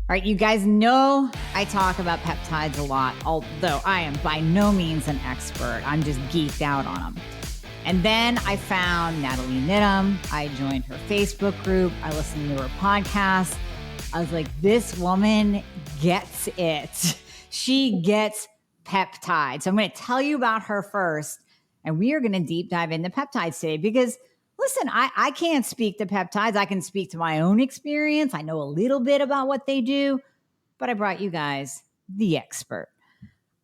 All right, you guys know I talk about peptides a lot, although I am by no means an expert. I'm just geeked out on them. And then I found Nathalie Niddam. I joined her Facebook group. I listened to her podcast. I was like, this woman gets it. She gets peptides. So I'm going to tell you about her first, and we are going to deep dive into peptides today because listen, I can't speak to peptides. I can speak to my own experience. I know a little bit about what they do, but I brought you guys the expert.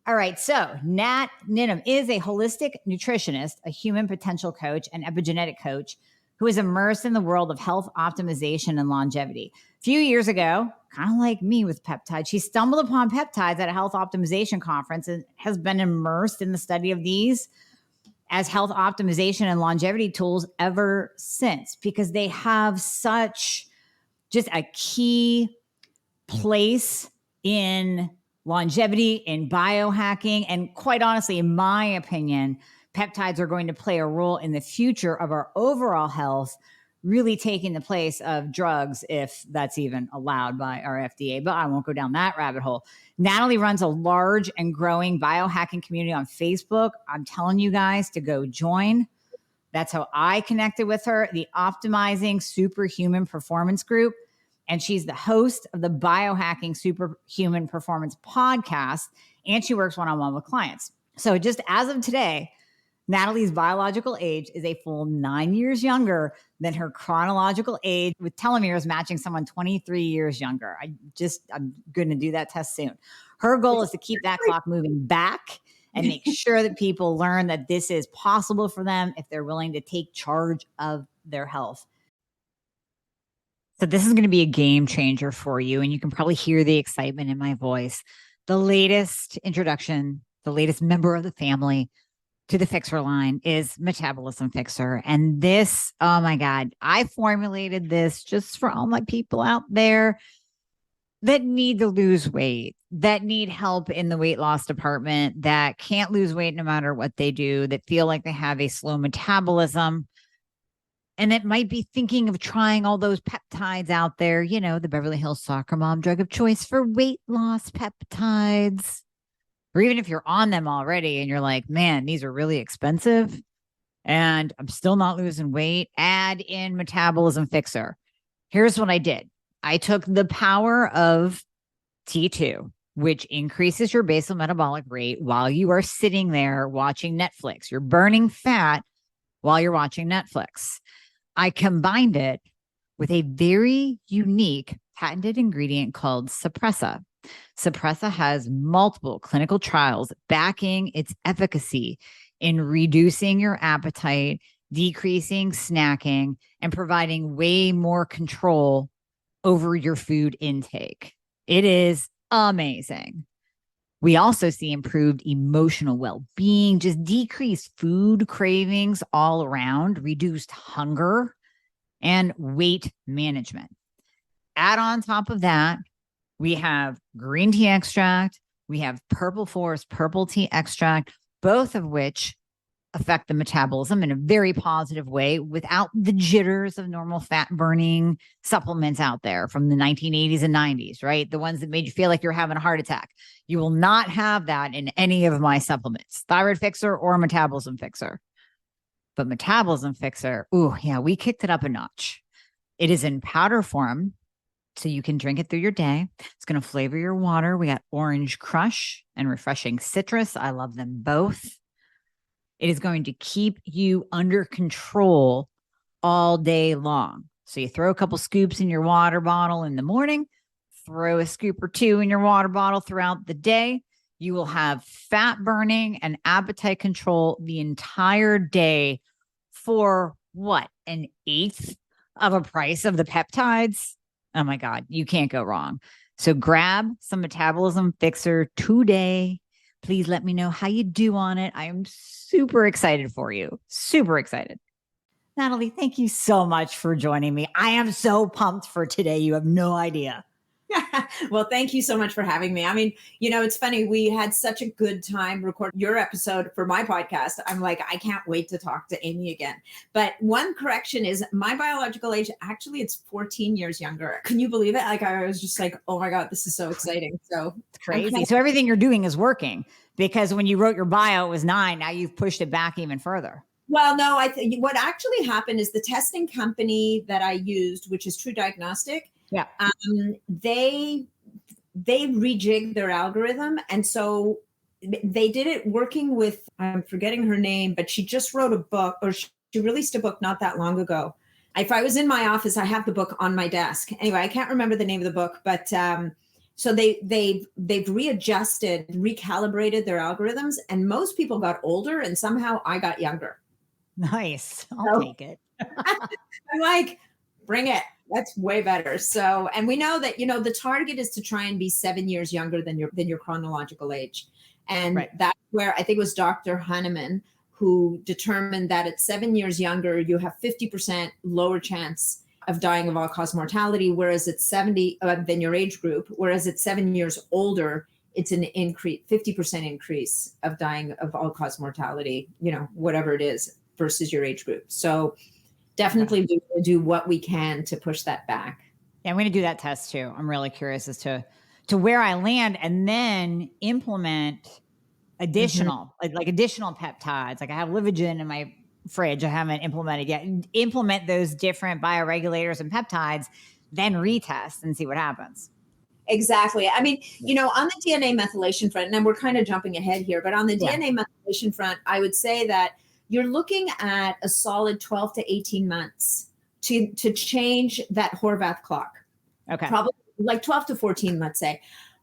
All right, so Nat Niddam is a holistic nutritionist, a human potential coach, and epigenetic coach who is immersed in the world of health optimization and longevity. A few years ago, kind of like me with peptides, she stumbled upon peptides at a health optimization conference and has been immersed in the study of these as health optimization and longevity tools ever since, because they have such just a key place in longevity, in biohacking, and quite honestly, in my opinion, peptides are going to play a role in the future of our overall health, really taking the place of drugs, if that's even allowed by our FDA, but I won't go down that rabbit hole. Nathalie runs a large and growing biohacking community on Facebook. I'm telling you guys to go join. That's how I connected with her, the Optimizing Superhuman Performance Group. And she's the host of the Biohacking Superhuman Performance podcast, and she works one-on-one with clients. So just as of today, Nathalie's biological age is a full 9 years younger than her chronological age, with telomeres matching someone 23 years younger. I'm going to do that test soon. Her goal is to keep that clock moving back and make sure that people learn that this is possible for them if they're willing to take charge of their health. So this is going to be a game changer for you, and you can probably hear the excitement in my voice. The latest introduction, the latest member of the family to the Fixer line is Metabolism Fixer. And this, oh my God, I formulated this just for all my people out there that need to lose weight, that need help in the weight loss department, that can't lose weight no matter what they do, that feel like they have a slow metabolism, and that might be thinking of trying all those peptides out there, you know, the Beverly Hills soccer mom drug of choice for weight loss peptides. Or even if you're on them already and you're like, man, these are really expensive and I'm still not losing weight, add in Metabolism Fixer. Here's what I did. I took the power of T2, which increases your basal metabolic rate while you are sitting there watching Netflix. You're burning fat while you're watching Netflix. I combined it with a very unique patented ingredient called Suppressa. Suppressa has multiple clinical trials backing its efficacy in reducing your appetite, decreasing snacking, and providing way more control over your food intake. It is amazing. We also see improved emotional well-being, just decreased food cravings all around, reduced hunger, and weight management. Add on top of that, we have green tea extract, we have purple forest purple tea extract, both of which affect the metabolism in a very positive way without the jitters of normal fat burning supplements out there from the 1980s and 90s, right? The ones that made you feel like you're having a heart attack. You will not have that in any of my supplements, Thyroid Fixer or Metabolism Fixer. But Metabolism Fixer, ooh, yeah, we kicked it up a notch. It is in powder form, so you can drink it through your day. It's going to flavor your water. We got Orange Crush and Refreshing Citrus. I love them both. It is going to keep you under control all day long. So you throw a couple scoops in your water bottle in the morning, throw a scoop or two in your water bottle throughout the day. You will have fat burning and appetite control the entire day for what? An eighth of a price of the peptides? Oh my God, you can't go wrong. So grab some Metabolism Fixer today. Please let me know how you do on it. I am super excited for you. Super excited. Nathalie, thank you so much for joining me. I am so pumped for today. You have no idea. Well, thank you so much for having me. I mean, it's funny. We had such a good time recording your episode for my podcast. I'm like, I can't wait to talk to Amie again. But one correction is my biological age, actually, it's 14 years younger. Can you believe it? Like, I was just like, oh my God, this is so exciting. So it's crazy. So everything you're doing is working, because when you wrote your bio, it was 9. Now you've pushed it back even further. Well, no, I think what actually happened is the testing company that I used, which is True Diagnostic, they rejigged their algorithm. And so they did it working with, I'm forgetting her name, but she just wrote a book, or she released a book not that long ago. If I was in my office, I have the book on my desk. Anyway, I can't remember the name of the book, but so they've readjusted, recalibrated their algorithms, and most people got older, and somehow I got younger. Nice. I'll take it. I'm like, bring it. That's way better. So, and we know that, the target is to try and be 7 years younger than your chronological age. And that's where I think it was Dr. Hornaman who determined that at 7 years younger, you have 50% lower chance of dying of all-cause mortality, whereas at 70 than your age group, whereas at 7 years older, it's an 50% increase of dying of all-cause mortality, whatever it is, versus your age group. So definitely do what we can to push that back. Yeah, I'm going to do that test too. I'm really curious as to where I land, and then implement additional, like additional peptides. Like I have Livogen in my fridge. I haven't implemented yet. Implement those different bioregulators and peptides, then retest and see what happens. Exactly. I mean, on the DNA methylation front, and then we're kind of jumping ahead here, but on the DNA methylation front, I would say that you're looking at a solid 12 to 18 months to change that Horvath clock. Okay. Probably like 12 to 14, let's say.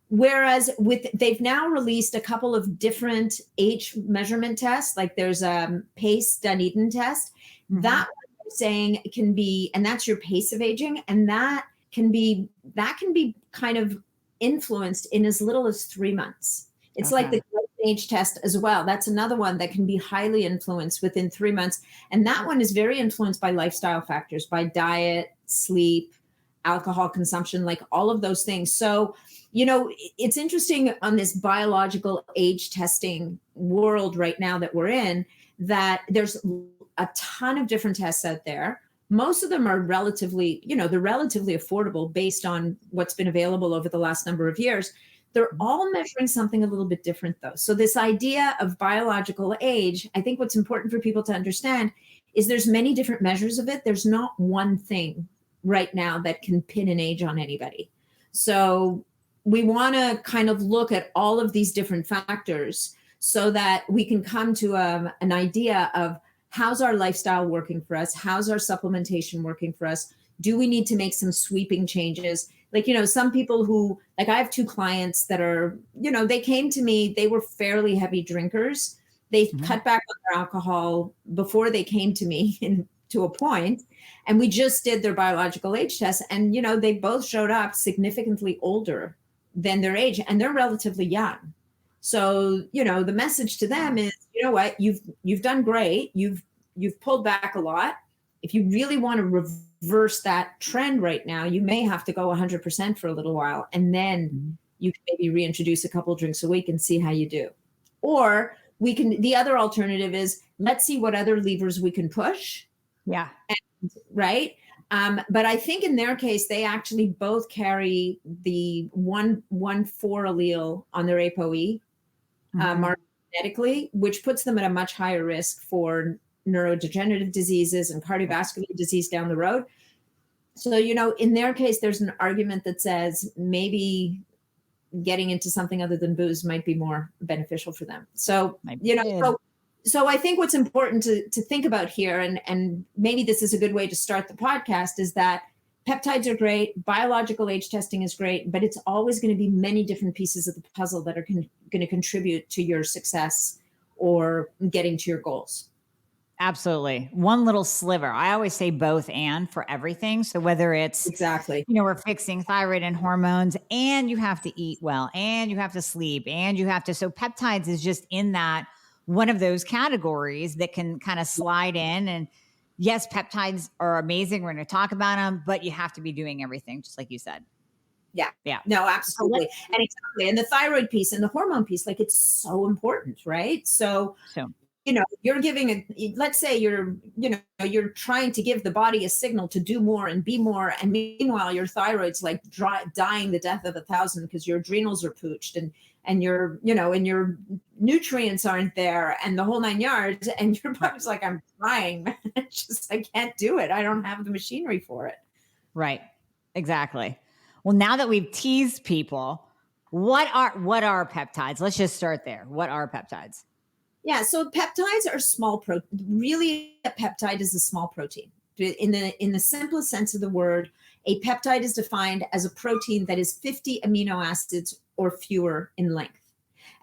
Whereas they've now released a couple of different age measurement tests, like there's a pace Dunedin test. That one they're saying can be, and that's your pace of aging, and that can be kind of influenced in as little as 3 months. It's like the age test as well. That's another one that can be highly influenced within 3 months. And that one is very influenced by lifestyle factors, by diet, sleep, alcohol consumption, like all of those things. So, it's interesting on this biological age testing world right now that we're in, that there's a ton of different tests out there. Most of them are relatively, they're relatively affordable based on what's been available over the last number of years. They're all measuring something a little bit different, though. So this idea of biological age, I think what's important for people to understand is there's many different measures of it. There's not one thing right now that can pin an age on anybody. So we want to kind of look at all of these different factors so that we can come to an idea of how's our lifestyle working for us? How's our supplementation working for us? Do we need to make some sweeping changes? Like, some people who, like I have 2 clients that are, they came to me, they were fairly heavy drinkers. They cut back on their alcohol before they came to me to a point. And we just did their biological age test. And, they both showed up significantly older than their age, and they're relatively young. So, the message to them is, you know what, you've done great. You've pulled back a lot. If you really want to reverse that trend right now, you may have to go 100% for a little while. And then you can maybe reintroduce a couple drinks a week and see how you do. Or the other alternative is, let's see what other levers we can push. Yeah. Right. But I think in their case, they actually both carry the 1-4 allele on their ApoE marker genetically, which puts them at a much higher risk for neurodegenerative diseases and cardiovascular disease down the road. So, in their case, there's an argument that says maybe getting into something other than booze might be more beneficial for them. So, so I think what's important to think about here, and maybe this is a good way to start the podcast, is that peptides are great, biological age testing is great, but it's always going to be many different pieces of the puzzle that are going to contribute to your success or getting to your goals. Absolutely. One little sliver. I always say both and for everything. So whether it's exactly, we're fixing thyroid and hormones, and you have to eat well, and you have to sleep, and you have to, so peptides is just in that one of those categories that can kind of slide in. And yes, peptides are amazing. We're going to talk about them, but you have to be doing everything, just like you said. Yeah. Yeah. No, So let absolutely. And exactly. And the thyroid piece and the hormone piece, like it's so important, right? So, so you're giving let's say you're trying to give the body a signal to do more and be more. And meanwhile, your thyroid's like dying the death of 1,000 because your adrenals are pooched and and your nutrients aren't there and the whole 9 yards. And your body's like, I'm trying, man. It's just, I can't do it. I don't have the machinery for it. right. Exactly. Well, now that we've teased people, what are peptides? Let's just start there. What are peptides? Yeah, so peptides are small really a peptide is a small protein. In the simplest sense of the word, a peptide is defined as a protein that is 50 amino acids or fewer in length.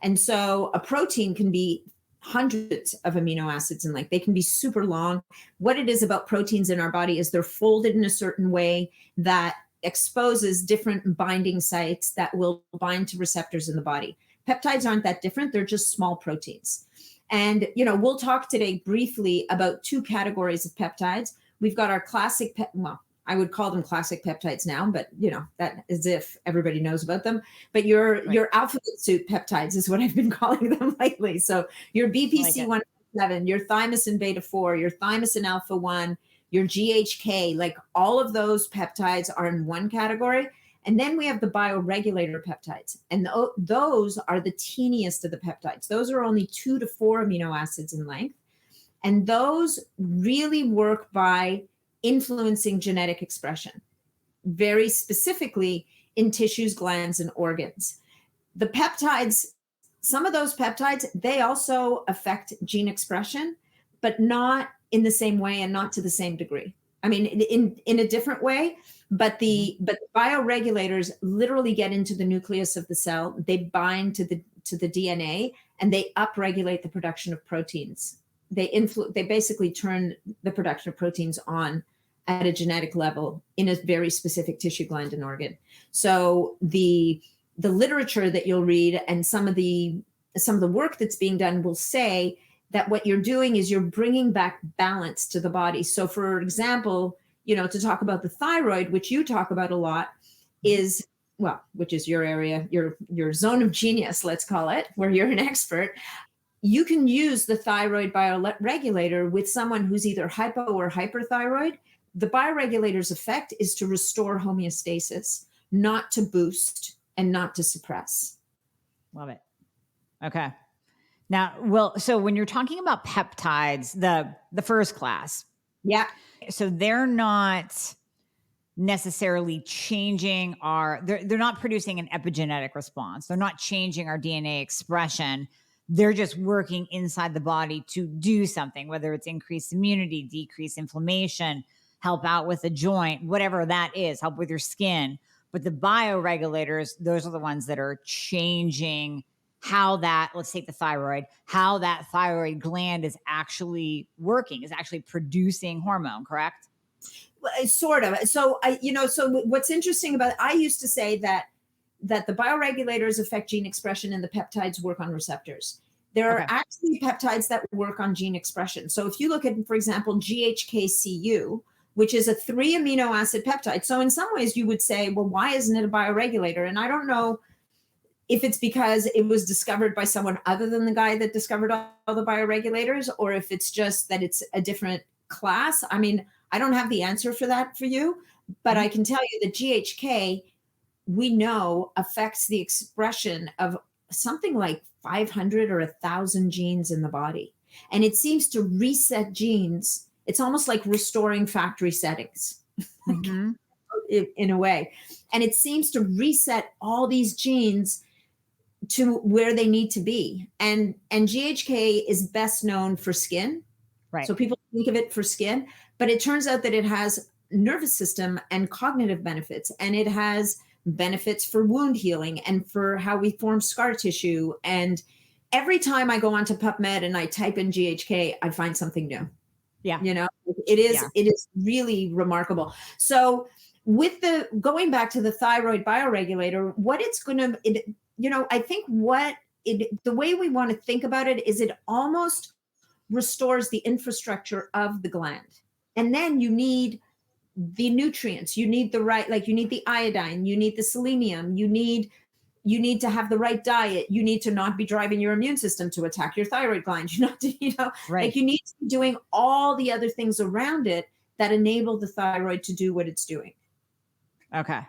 And so a protein can be hundreds of amino acids in length. They can be super long. What it is about proteins in our body is they're folded in a certain way that exposes different binding sites that will bind to receptors in the body. Peptides aren't that different. They're just small proteins. And, we'll talk today briefly about two categories of peptides. We've got our classic, I would call them classic peptides now, but that as if everybody knows about them. But your alphabet soup peptides is what I've been calling them lately. So your BPC117, your thymosin beta 4, your thymosin alpha 1, your GHK, like all of those peptides are in one category. And then we have the bioregulator peptides. And those are the teeniest of the peptides. Those are only 2 to 4 amino acids in length. And those really work by influencing genetic expression, very specifically in tissues, glands, and organs. The peptides, some of those peptides, they also affect gene expression, but not in the same way and not to the same degree. I mean, in a different way. But the bioregulators literally get into the nucleus of the cell. They bind to the DNA and they upregulate the production of proteins. They basically turn the production of proteins on at a genetic level in a very specific tissue, gland, and organ. So the literature that you'll read and some of the work that's being done will say that what you're doing is you're bringing back balance to the body. So, for example, to talk about the thyroid, which you talk about a lot, which is your area, your zone of genius, let's call it, where you're an expert. You can use the thyroid bioregulator with someone who's either hypo or hyperthyroid. The bioregulator's effect is to restore homeostasis, not to boost and not to suppress. Love it. Okay. Now, so when you're talking about peptides, the first class, yeah. So they're not necessarily changing they're not producing an epigenetic response. They're not changing our DNA expression. They're just working inside the body to do something, whether it's increase immunity, decrease inflammation, help out with a joint, whatever that is, help with your skin. But the bioregulators, those are the ones that are changing let's take the thyroid, how that thyroid gland is actually working, is actually producing hormone, correct? Sort of. So so what's interesting about it, I used to say that the bioregulators affect gene expression and the peptides work on receptors. There are actually peptides that work on gene expression. So if you look at, for example, GHKCU, which is a 3 amino acid peptide. So in some ways you would say, well, why isn't it a bioregulator? And I don't know if it's because it was discovered by someone other than the guy that discovered all the bioregulators, or if it's just that it's a different class. I mean, I don't have the answer for that for you, but I can tell you that GHK, we know, affects the expression of something like 500 or 1,000 genes in the body. And it seems to reset genes. It's almost like restoring factory settings in a way. And it seems to reset all these genes to where they need to be. And GHK is best known for skin. Right. So people think of it for skin, but it turns out that it has nervous system and cognitive benefits, and it has benefits for wound healing and for how we form scar tissue. And every time I go onto PubMed and I type in GHK, I find something new. Yeah. It is really remarkable. So with going back to the thyroid bioregulator, what it's going to, I think the way we want to think about it is it almost restores the infrastructure of the gland. And then you need the nutrients, you need the right, like you need the iodine, you need the selenium, you need to have the right diet. You need to not be driving your immune system to attack your thyroid gland. You not to, Right. like you need to be doing all the other things around it that enable the thyroid to do what it's doing. Okay.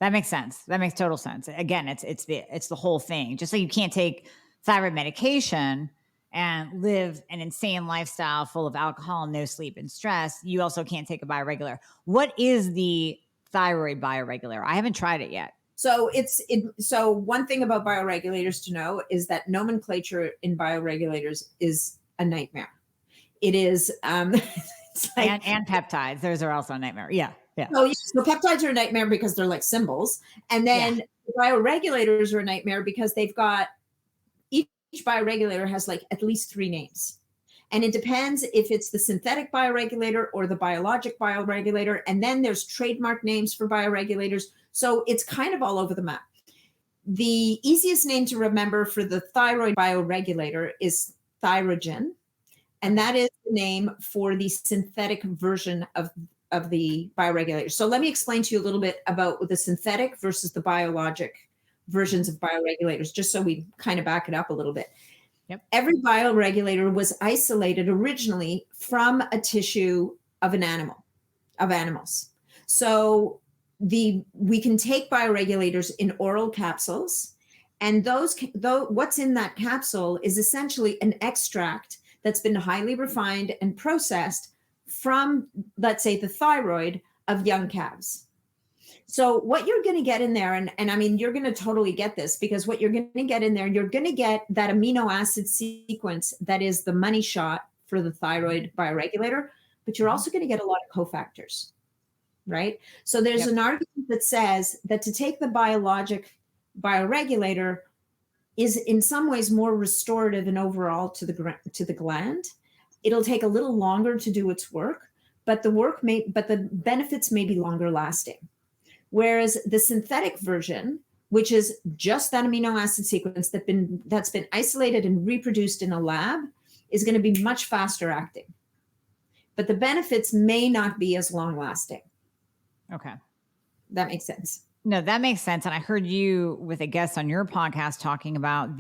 That makes sense. That makes total sense. Again, it's the whole thing. Just like you can't take thyroid medication and live an insane lifestyle full of alcohol, no sleep, and stress, you also can't take a bioregulator. What is the thyroid bioregulator? I haven't tried it yet. So so one thing about bioregulators to know is that nomenclature in bioregulators is a nightmare. It is it's like, and peptides. Those are also a nightmare. Yeah. Yeah. So peptides are a nightmare because they're like symbols. And then bioregulators are a nightmare because they've got each bioregulator has like at least 3 names. And it depends if it's the synthetic bioregulator or the biologic bioregulator. And then there's trademark names for bioregulators. So it's kind of all over the map. The easiest name to remember for the thyroid bioregulator is thyrogen. And that is the name for the synthetic version of the bioregulator. So let me explain to you a little bit about the synthetic versus the biologic versions of bioregulators, just so we kind of back it up a little bit. Yep. Every bioregulator was isolated originally from a tissue of animals. So we can take bioregulators in oral capsules, and what's in that capsule is essentially an extract that's been highly refined and processed from, let's say, the thyroid of young calves. So what you're going to get in there, and I mean, you're going to totally get this, because what you're going to get in there, you're going to get that amino acid sequence that is the money shot for the thyroid bioregulator, but you're also going to get a lot of cofactors, right? So there's an argument that says that to take the biologic bioregulator is in some ways more restorative and overall to the gland. It'll take a little longer to do its work, but the benefits may be longer lasting. Whereas the synthetic version, which is just that amino acid sequence that's been isolated and reproduced in a lab, is going to be much faster acting. But the benefits may not be as long lasting. Okay. That makes sense. No, that makes sense. And I heard you with a guest on your podcast talking about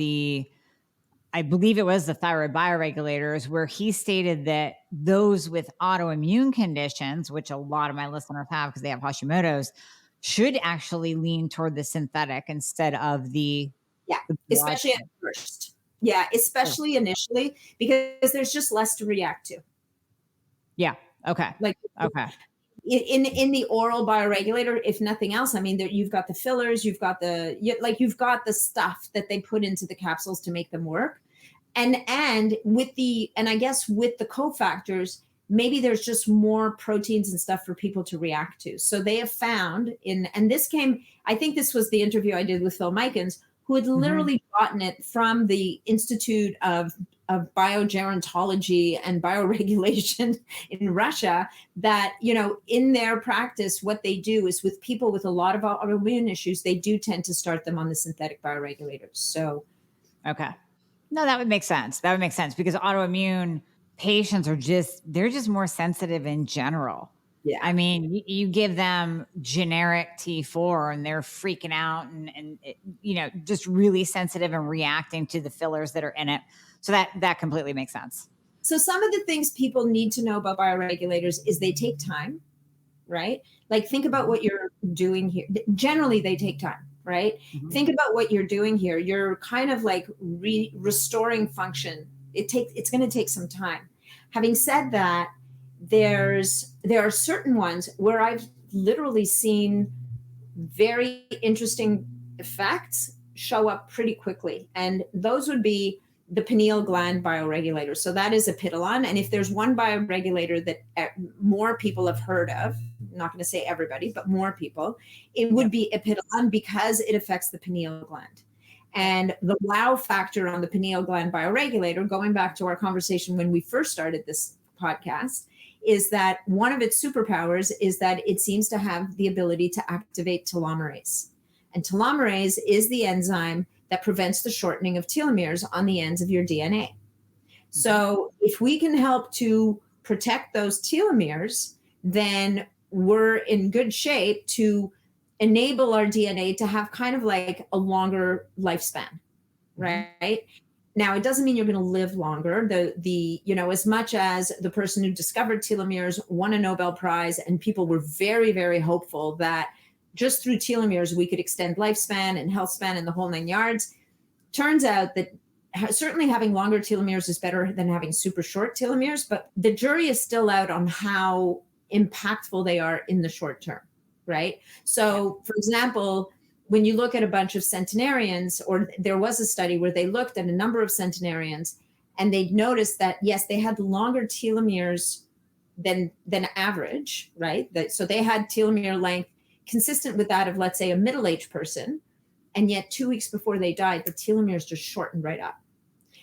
I believe it was the thyroid bioregulators, where he stated that those with autoimmune conditions, which a lot of my listeners have because they have Hashimoto's, should actually lean toward the synthetic instead of the especially at first. Yeah, especially initially, because there's just less to react to. Yeah. Okay. Okay. In the oral bioregulator, if nothing else, I mean, you've got the fillers, you've got the stuff that they put into the capsules to make them work, and I guess with the cofactors, maybe there's just more proteins and stuff for people to react to. So they have found I think this was the interview I did with Phil Mikens, who had literally gotten it from the Institute of Biogerontology and Bioregulation in Russia, that, in their practice, what they do is with people with a lot of autoimmune issues, they do tend to start them on the synthetic bioregulators. So. Okay. No, that would make sense. That would make sense because autoimmune patients they're just more sensitive in general. Yeah. I mean, you give them generic T4 and they're freaking out and just really sensitive and reacting to the fillers that are in it. So that completely makes sense. So some of the things people need to know about bioregulators is they take time, right? Like think about what you're doing here. Generally, they take time, right? Mm-hmm. Think about what you're doing here. You're kind of like restoring function. It's going to take some time. Having said that, there are certain ones where I've literally seen very interesting effects show up pretty quickly. And those would be the pineal gland bioregulator. So that is apitolan. And if there's one bioregulator that more people have heard of, I'm not going to say everybody, but more people, it would be apitolan because it affects the pineal gland. And the wow factor on the pineal gland bioregulator, going back to our conversation when we first started this podcast, is that one of its superpowers is that it seems to have the ability to activate telomerase. And telomerase is the enzyme that prevents the shortening of telomeres on the ends of your DNA. So if we can help to protect those telomeres, then we're in good shape to enable our DNA to have kind of like a longer lifespan, right? Now, it doesn't mean you're going to live longer. As much as the person who discovered telomeres won a Nobel Prize, and people were very, very hopeful that just through telomeres we could extend lifespan and health span and the whole 9 yards. Turns out that certainly having longer telomeres is better than having super short telomeres, but the jury is still out on how impactful they are in the short term, right? So, for example, when you look at a bunch of centenarians, or there was a study where they looked at a number of centenarians, and they noticed that, yes, they had longer telomeres than average, right? So they had telomere length consistent with that of, let's say, a middle-aged person, and yet 2 weeks before they died, the telomeres just shortened right up.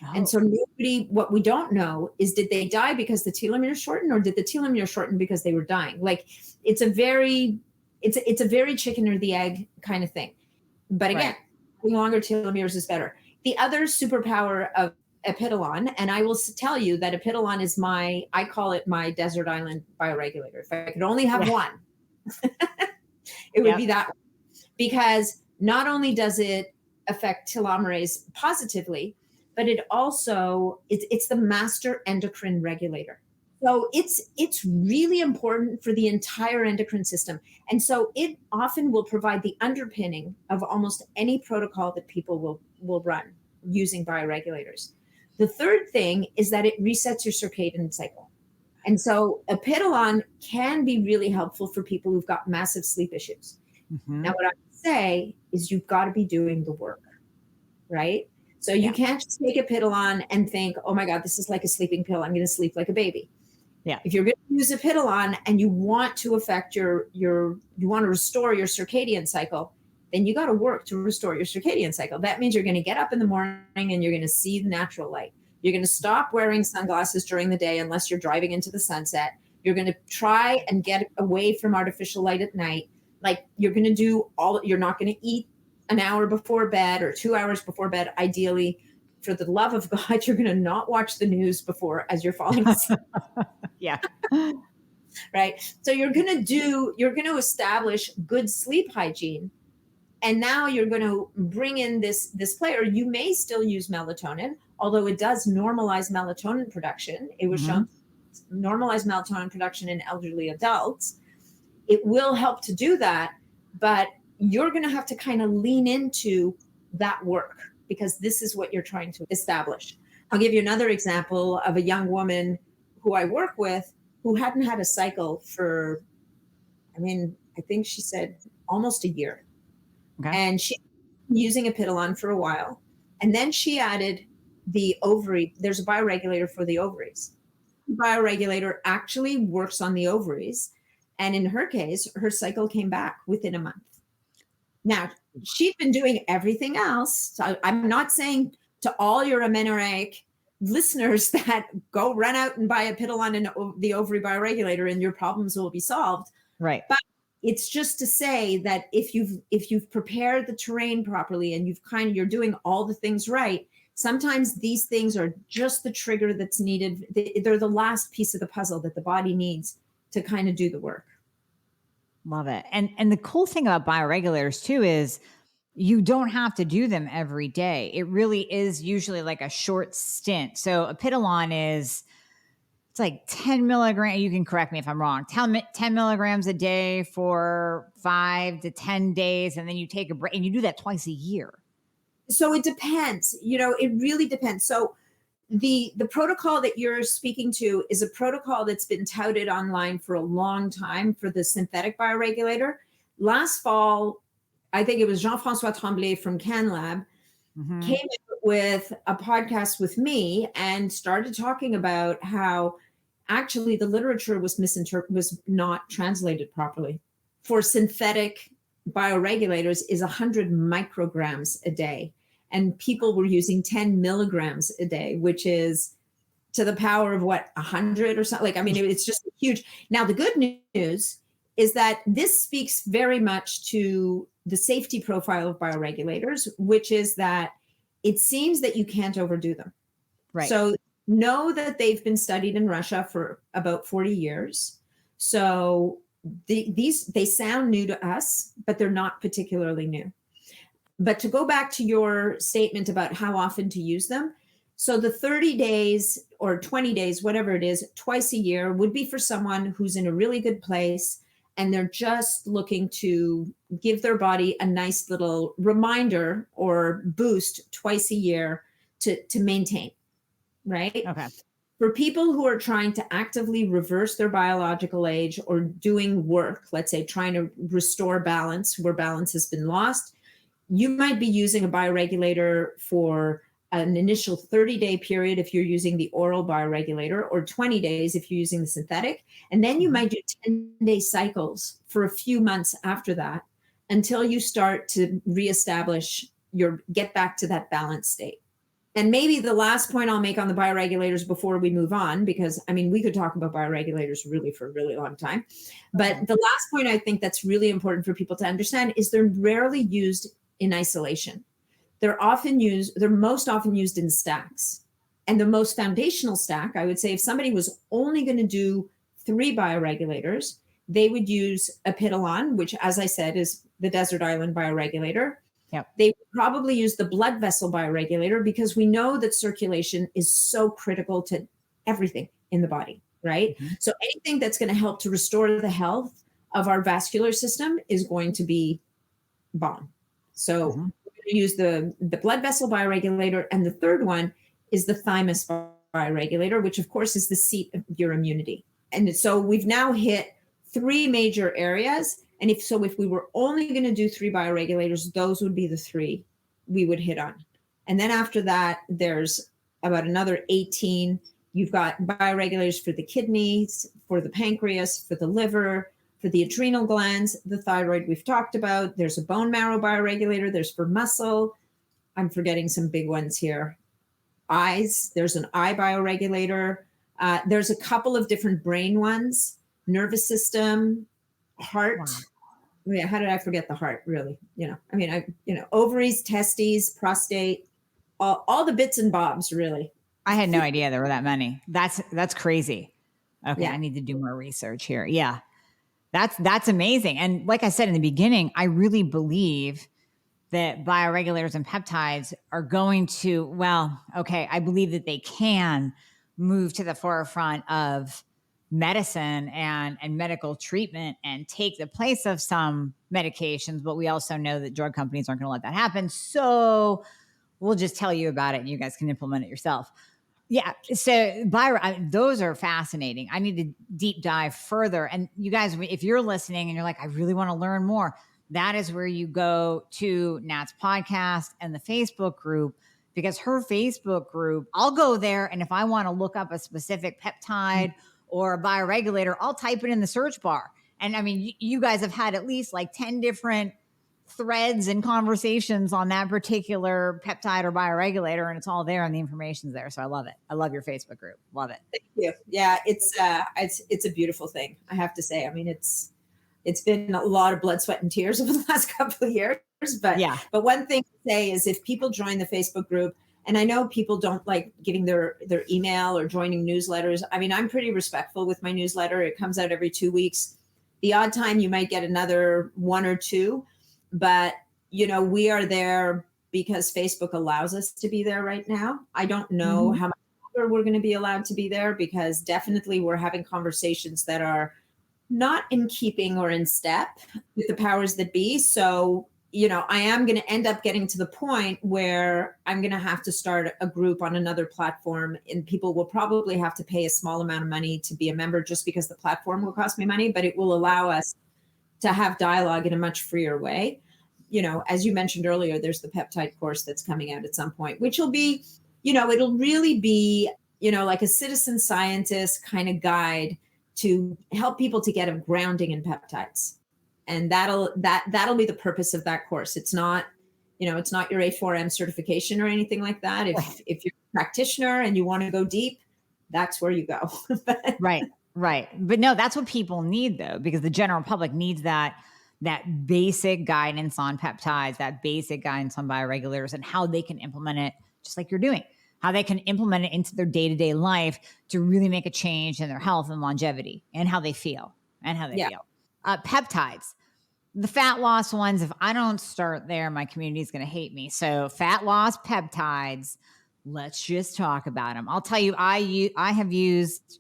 Oh. And so what we don't know is, did they die because the telomeres shortened, or did the telomeres shorten because they were dying? Like, it's a very chicken or the egg kind of thing. But again, longer telomeres is better. The other superpower of Epidolon, and I will tell you that Epidolon is I call it my desert island bioregulator. If I could only have one, it would be that one. Because not only does it affect telomerase positively, but it also, it's the master endocrine regulator. So it's really important for the entire endocrine system. And so it often will provide the underpinning of almost any protocol that people will run using bioregulators. The third thing is that it resets your circadian cycle. And so Epidolon can be really helpful for people who've got massive sleep issues. Now, what I would say is you've got to be doing the work, right? So you can't just take Epidolon and think, oh my God, this is like a sleeping pill. I'm going to sleep like a baby. Yeah. If you're going to use Epidolon and you want to affect you want to restore your circadian cycle, then you got to work to restore your circadian cycle. That means you're going to get up in the morning and you're going to see the natural light. You're going to stop wearing sunglasses during the day unless you're driving into the sunset. You're going to try and get away from artificial light at night. Like, you're going to you're not going to eat an hour before bed or 2 hours before bed. Ideally, for the love of God, you're going to not watch the news as you're falling asleep. Yeah. Right. So you're going to establish good sleep hygiene. And now you're going to bring in this player. You may still use melatonin, although it does normalize melatonin production. It was shown to normalize melatonin production in elderly adults. It will help to do that, but you're going to have to kind of lean into that work, because this is what you're trying to establish. I'll give you another example of a young woman who I work with who hadn't had a cycle for, I think she said almost a year. Okay. And she was using Epidolon for a while. And then she added the ovary. There's a bioregulator for the ovaries. The bioregulator actually works on the ovaries. And in her case, her cycle came back within a month. Now, she'd been doing everything else. So I'm not saying to all your amenorrheic listeners that go run out and buy Epidolon and the ovary bioregulator and your problems will be solved. Right. But it's just to say that if you've prepared the terrain properly and you're doing all the things right, sometimes these things are just the trigger that's needed. They're the last piece of the puzzle that the body needs to kind of do the work. Love it. And the cool thing about bioregulators too is you don't have to do them every day. It really is usually like a short stint. So Epidolon it's like 10 milligrams. You can correct me if I'm wrong. 10 milligrams a day for 5 to 10 days. And then you take a break, and you do that twice a year. So it depends, it really depends. So the protocol that you're speaking to is a protocol that's been touted online for a long time for the synthetic bioregulator. Last fall, I think it was Jean-François Tremblay from CanLab came in with a podcast with me and started talking about how actually the literature was not translated properly. For synthetic bioregulators is 100 micrograms a day. And people were using 10 milligrams a day, which is to the power of 100 or something. It's just huge. Now, the good news is that this speaks very much to the safety profile of bioregulators, which is that it seems that you can't overdo them. Right. So know that they've been studied in Russia for about 40 years. So they sound new to us, but they're not particularly new. But to go back to your statement about how often to use them, so the 30 days or 20 days, whatever it is, twice a year would be for someone who's in a really good place and they're just looking to give their body a nice little reminder or boost twice a year to maintain, right? Okay. For people who are trying to actively reverse their biological age or doing work, let's say trying to restore balance where balance has been lost, you might be using a bioregulator for an initial 30-day period if you're using the oral bioregulator, or 20 days if you're using the synthetic. And then you might do 10-day cycles for a few months after that until you start to reestablish get back to that balanced state. And maybe the last point I'll make on the bioregulators before we move on, because I mean, we could talk about bioregulators really for a really long time. But the last point I think that's really important for people to understand is they're rarely used in isolation. They're most often used in stacks. And the most foundational stack, I would say, if somebody was only going to do 3 bioregulators, they would use Apidolon, which, as I said, is the desert island bioregulator. Yep. They would probably use the blood vessel bioregulator because we know that circulation is so critical to everything in the body, right? Mm-hmm. So anything that's going to help to restore the health of our vascular system is going to be bomb. So we're going to use the blood vessel bioregulator. And the third one is the thymus bioregulator, which of course is the seat of your immunity. And so we've now hit 3 major areas. And if we were only going to do 3 bioregulators, those would be the 3 we would hit on. And then after that, there's about another 18. You've got bioregulators for the kidneys, for the pancreas, for the liver, for the adrenal glands, the thyroid we've talked about. There's a bone marrow bioregulator. There's for muscle. I'm forgetting some big ones here. Eyes. There's an eye bioregulator. There's a couple of different brain ones, nervous system, heart. Wow. Yeah, how did I forget the heart? Really, ovaries, testes, prostate, all the bits and bobs. Really, I had no idea there were that many. That's crazy. Okay, yeah. I need to do more research here. Yeah, that's amazing. And like I said in the beginning, I really believe that bioregulators and peptides are going to. I believe that they can move to the forefront of medicine and medical treatment and take the place of some medications, but we also know that drug companies aren't going to let that happen. So we'll just tell you about it and you guys can implement it yourself. Yeah. So those are fascinating. I need to deep dive further. And you guys, if you're listening and you're like, I really want to learn more, that is where you go to Nat's podcast and the Facebook group, because her Facebook group, I'll go there. And if I want to look up a specific peptide or a bioregulator, I'll type it in the search bar. And I mean, you guys have had at least like 10 different threads and conversations on that particular peptide or bioregulator, and it's all there and the information's there. So I love it. I love your Facebook group. Love it. Thank you. Yeah, it's a beautiful thing, I have to say. I mean, it's been a lot of blood, sweat, and tears over the last couple of years. But yeah. But one thing to say is if people join the Facebook group, and I know people don't like getting their email or joining newsletters. I mean, I'm pretty respectful with my newsletter. It comes out every 2 weeks. The odd time you might get another 1 or 2, but we are there because Facebook allows us to be there right now. I don't know how much longer we're going to be allowed to be there, because definitely we're having conversations that are not in keeping or in step with the powers that be. So I am going to end up getting to the point where I'm going to have to start a group on another platform, and people will probably have to pay a small amount of money to be a member, just because the platform will cost me money, but it will allow us to have dialogue in a much freer way. As you mentioned earlier, there's the peptide course that's coming out at some point, which will be, it'll really be, like a citizen scientist kind of guide to help people to get a grounding in peptides. And that'll be the purpose of that course. It's not, it's not your A4M certification or anything like that. If you're a practitioner and you want to go deep, that's where you go. Right. But no, that's what people need though, because the general public needs that basic guidance on peptides, that basic guidance on bioregulators, and how they can implement it, just like you're doing, how they can implement it into their day-to-day life to really make a change in their health and longevity and how they feel feel. Peptides. The fat loss ones, if I don't start there, my community is going to hate me. So fat loss peptides, let's just talk about them. I'll tell you, I have used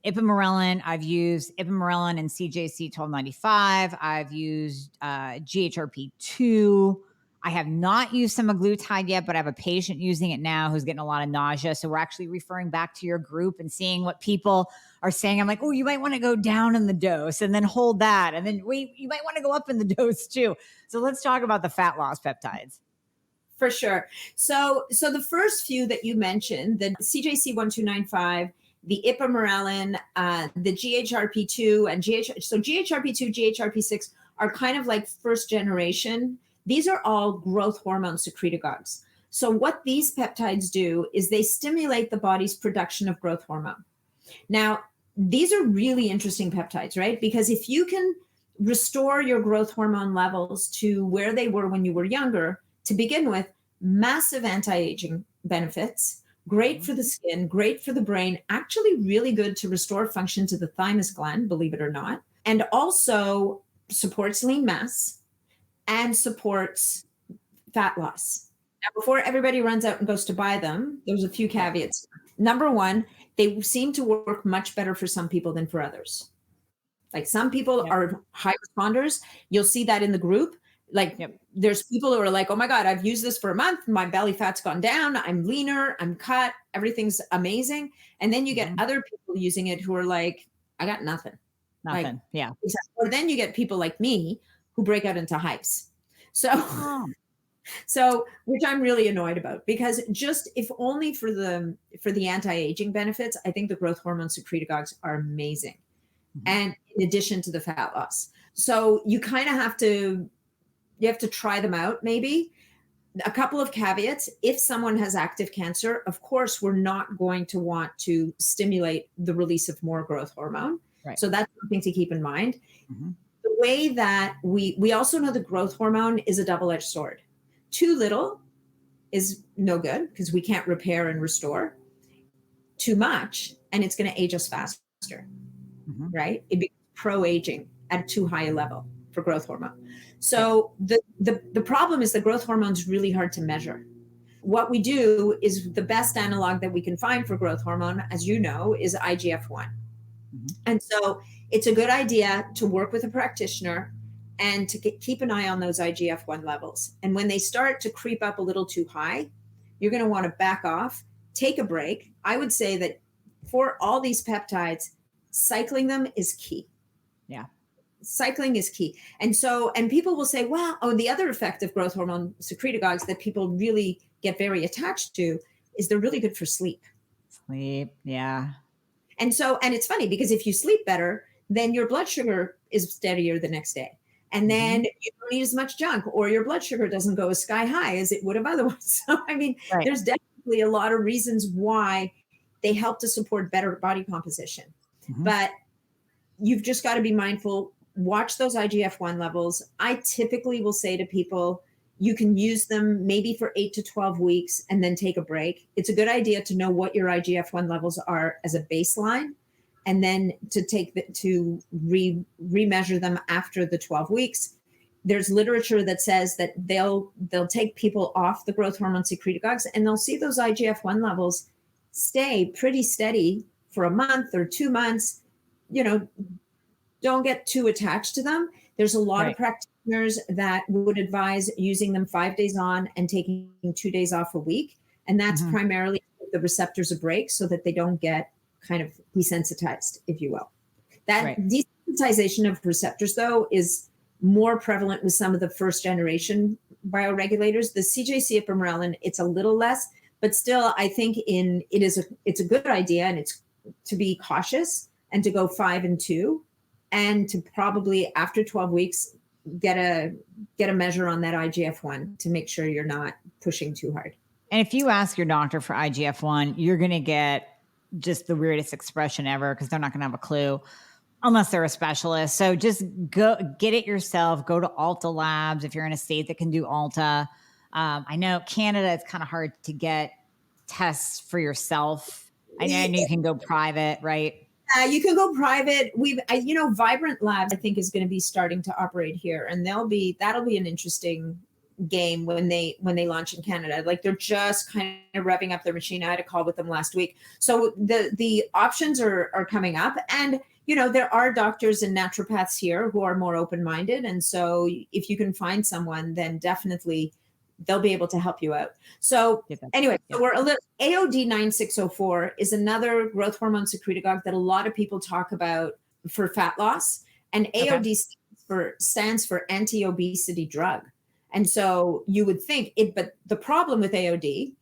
ipamorelin. I've used ipamorelin and CJC 1295. I've used GHRP2. I have not used semaglutide yet, but I have a patient using it now who's getting a lot of nausea. So we're actually referring back to your group and seeing what people are saying. I'm like, oh, you might want to go down in the dose and then hold that. And then wait, you might want to go up in the dose too. So let's talk about the fat loss peptides. For sure. So the first few that you mentioned, the CJC 1295, the ipamorelin, the GHRP2 and GHRP2, GHRP6 are kind of like first generation. These are all growth hormone secretagogues. So what these peptides do is they stimulate the body's production of growth hormone. Now, these are really interesting peptides, right? Because if you can restore your growth hormone levels to where they were when you were younger, to begin with, massive anti-aging benefits, great for the skin, great for the brain, actually really good to restore function to the thymus gland, believe it or not, and also supports lean mass and supports fat loss. Now, before everybody runs out and goes to buy them, there's a few caveats. Number one, they seem to work much better for some people than for others. Like some people are high responders. You'll see that in the group. Like there's people who are like, oh my God, I've used this for a month. My belly fat's gone down. I'm leaner. I'm cut. Everything's amazing. And then you get other people using it who are like, I got nothing. Nothing. Like, or then you get people like me who break out into hypes. So, which I'm really annoyed about, because just if only for the anti-aging benefits, I think the growth hormone secretagogues are amazing. And in addition to the fat loss. So you kind of have to try them out. Maybe a couple of caveats. If someone has active cancer, of course, we're not going to want to stimulate the release of more growth hormone. Right. So that's something to keep in mind. The way that we also know the growth hormone is a double-edged sword. Too little is no good because we can't repair and restore. Too much, and it's going to age us faster, right? It becomes pro-aging at too high a level for growth hormone. So the problem is the growth hormone is really hard to measure. What we do is the best analog that we can find for growth hormone, as you know, is IGF-1. And so it's a good idea to work with a practitioner and to keep an eye on those IGF-1 levels. And when they start to creep up a little too high, you're going to want to back off, take a break. I would say that for all these peptides, cycling them is key. Yeah. Cycling is key. And people will say, well, the other effect of growth hormone secretagogues that people really get very attached to is they're really good for sleep. Sleep, yeah. And it's funny because if you sleep better, then your blood sugar is steadier the next day. And then you don't eat as much junk, or your blood sugar doesn't go as sky high as it would have otherwise. So, there's definitely a lot of reasons why they help to support better body composition. But you've just got to be mindful, watch those IGF-1 levels. I typically will say to people, you can use them maybe for 8 to 12 weeks and then take a break. It's a good idea to know what your IGF-1 levels are as a baseline, and then to remeasure them after the 12 weeks. There's literature that says that they'll take people off the growth hormone secretagogues and they'll see those IGF-1 levels stay pretty steady for a month or 2 months. Don't get too attached to them. There's a lot of practitioners that would advise using them 5 days on and taking 2 days off a week. And that's primarily the receptors a break so that they don't get kind of desensitized, if you will. That desensitization of receptors, though, is more prevalent with some of the first generation bioregulators. The CJC ipamorelin, it's a little less, but still, I think it's a good idea, and it's to be cautious and to go 5 and 2, and to probably after 12 weeks get a measure on that IGF-1 to make sure you're not pushing too hard. And if you ask your doctor for IGF-1, you're going to get just the weirdest expression ever, because they're not going to have a clue unless they're a specialist. So just go get it yourself. Go to Alta Labs if you're in a state that can do Alta. I know Canada, it's kind of hard to get tests for yourself. I know you can go private, right? You can go private. Vibrant Labs, I think, is going to be starting to operate here, and that'll be an interesting game when they launch in Canada. Like, they're just kind of revving up their machine. I had a call with them last week. So the options are coming up, and there are doctors and naturopaths here who are more open-minded. And so if you can find someone, then definitely they'll be able to help you out. So anyway, so we're a little, AOD 9604 is another growth hormone secretagogue that a lot of people talk about for fat loss. And AOD stands for anti-obesity drug. And so you would think it, but the problem with AOD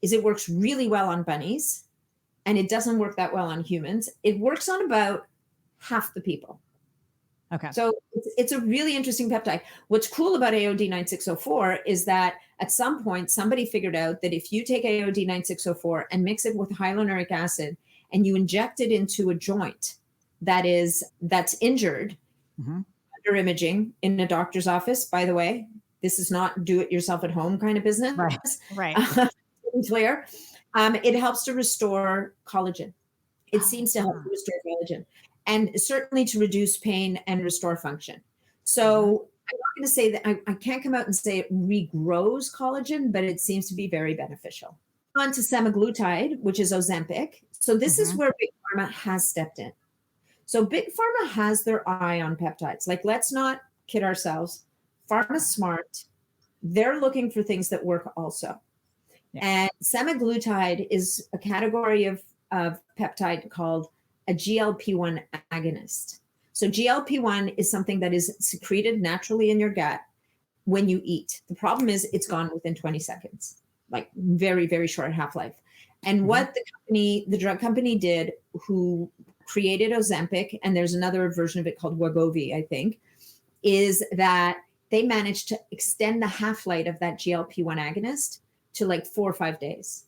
is it works really well on bunnies and it doesn't work that well on humans. It works on about half the people. Okay. So it's a really interesting peptide. What's cool about AOD 9604 is that at some point, somebody figured out that if you take AOD 9604 and mix it with hyaluronic acid and you inject it into a joint that's injured under imaging in a doctor's office, by the way, this is not do it yourself at home kind of business. Right. To be clear. It helps to restore collagen. It seems to help to restore collagen. And certainly to reduce pain and restore function. So I'm not going to say that I can't come out and say it regrows collagen, but it seems to be very beneficial. On to semaglutide, which is Ozempic. So this is where Big Pharma has stepped in. So Big Pharma has their eye on peptides. Like, let's not kid ourselves. Pharma's smart. They're looking for things that work also. Yeah. And semaglutide is a category of peptide called a GLP-1 agonist. So GLP-1 is something that is secreted naturally in your gut when you eat. The problem is it's gone within 20 seconds, like very, very short half-life. And what the drug company did, who created Ozempic, and there's another version of it called Wegovy, I think, is that they managed to extend the half-life of that GLP-1 agonist to like 4 or 5 days.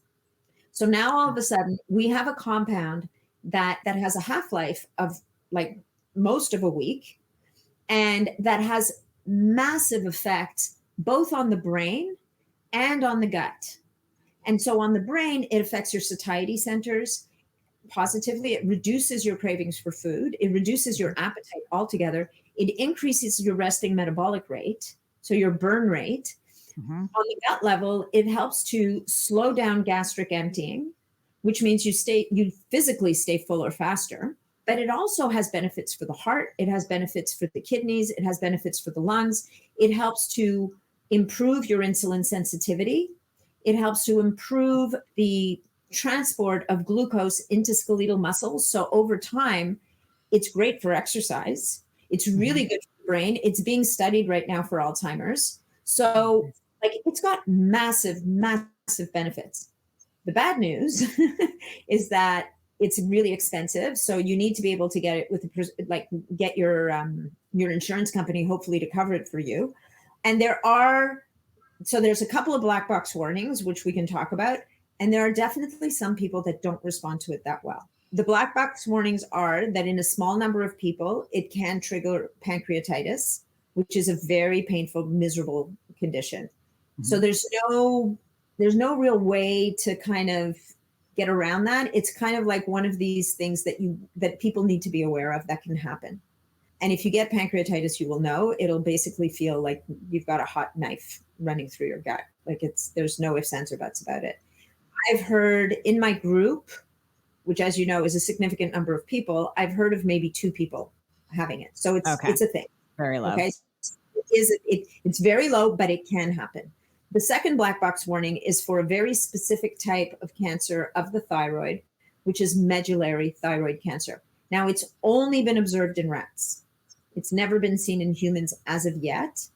So now all of a sudden we have a compound that has a half-life of like most of a week, and that has massive effects both on the brain and on the gut. And so on the brain, it affects your satiety centers positively. It reduces your cravings for food. It reduces your appetite altogether. It increases your resting metabolic rate, so your burn rate. On the gut level, it helps to slow down gastric emptying, which means you physically stay fuller faster. But it also has benefits for the heart. It has benefits for the kidneys. It has benefits for the lungs. It helps to improve your insulin sensitivity. It helps to improve the transport of glucose into skeletal muscles. So over time, it's great for exercise. It's really good for the brain. It's being studied right now for Alzheimer's. So like, it's got massive, massive benefits. The bad news is that it's really expensive. So you need to be able to get it with get your insurance company hopefully to cover it for you. And there's a couple of black box warnings, which we can talk about. And there are definitely some people that don't respond to it that well. The black box warnings are that in a small number of people, it can trigger pancreatitis, which is a very painful, miserable condition. So there's no real way to kind of get around that. It's kind of like one of these things that people need to be aware of that can happen. And if you get pancreatitis, you will know. It'll basically feel like you've got a hot knife running through your gut. Like, there's no ifs, ands, or buts about it. I've heard in my group, which, as you know, is a significant number of people, I've heard of maybe 2 people having it. So it's a thing. Very low. Okay. It's very low, but it can happen. The second black box warning is for a very specific type of cancer of the thyroid, which is medullary thyroid cancer. Now, it's only been observed in rats. It's never been seen in humans as of yet.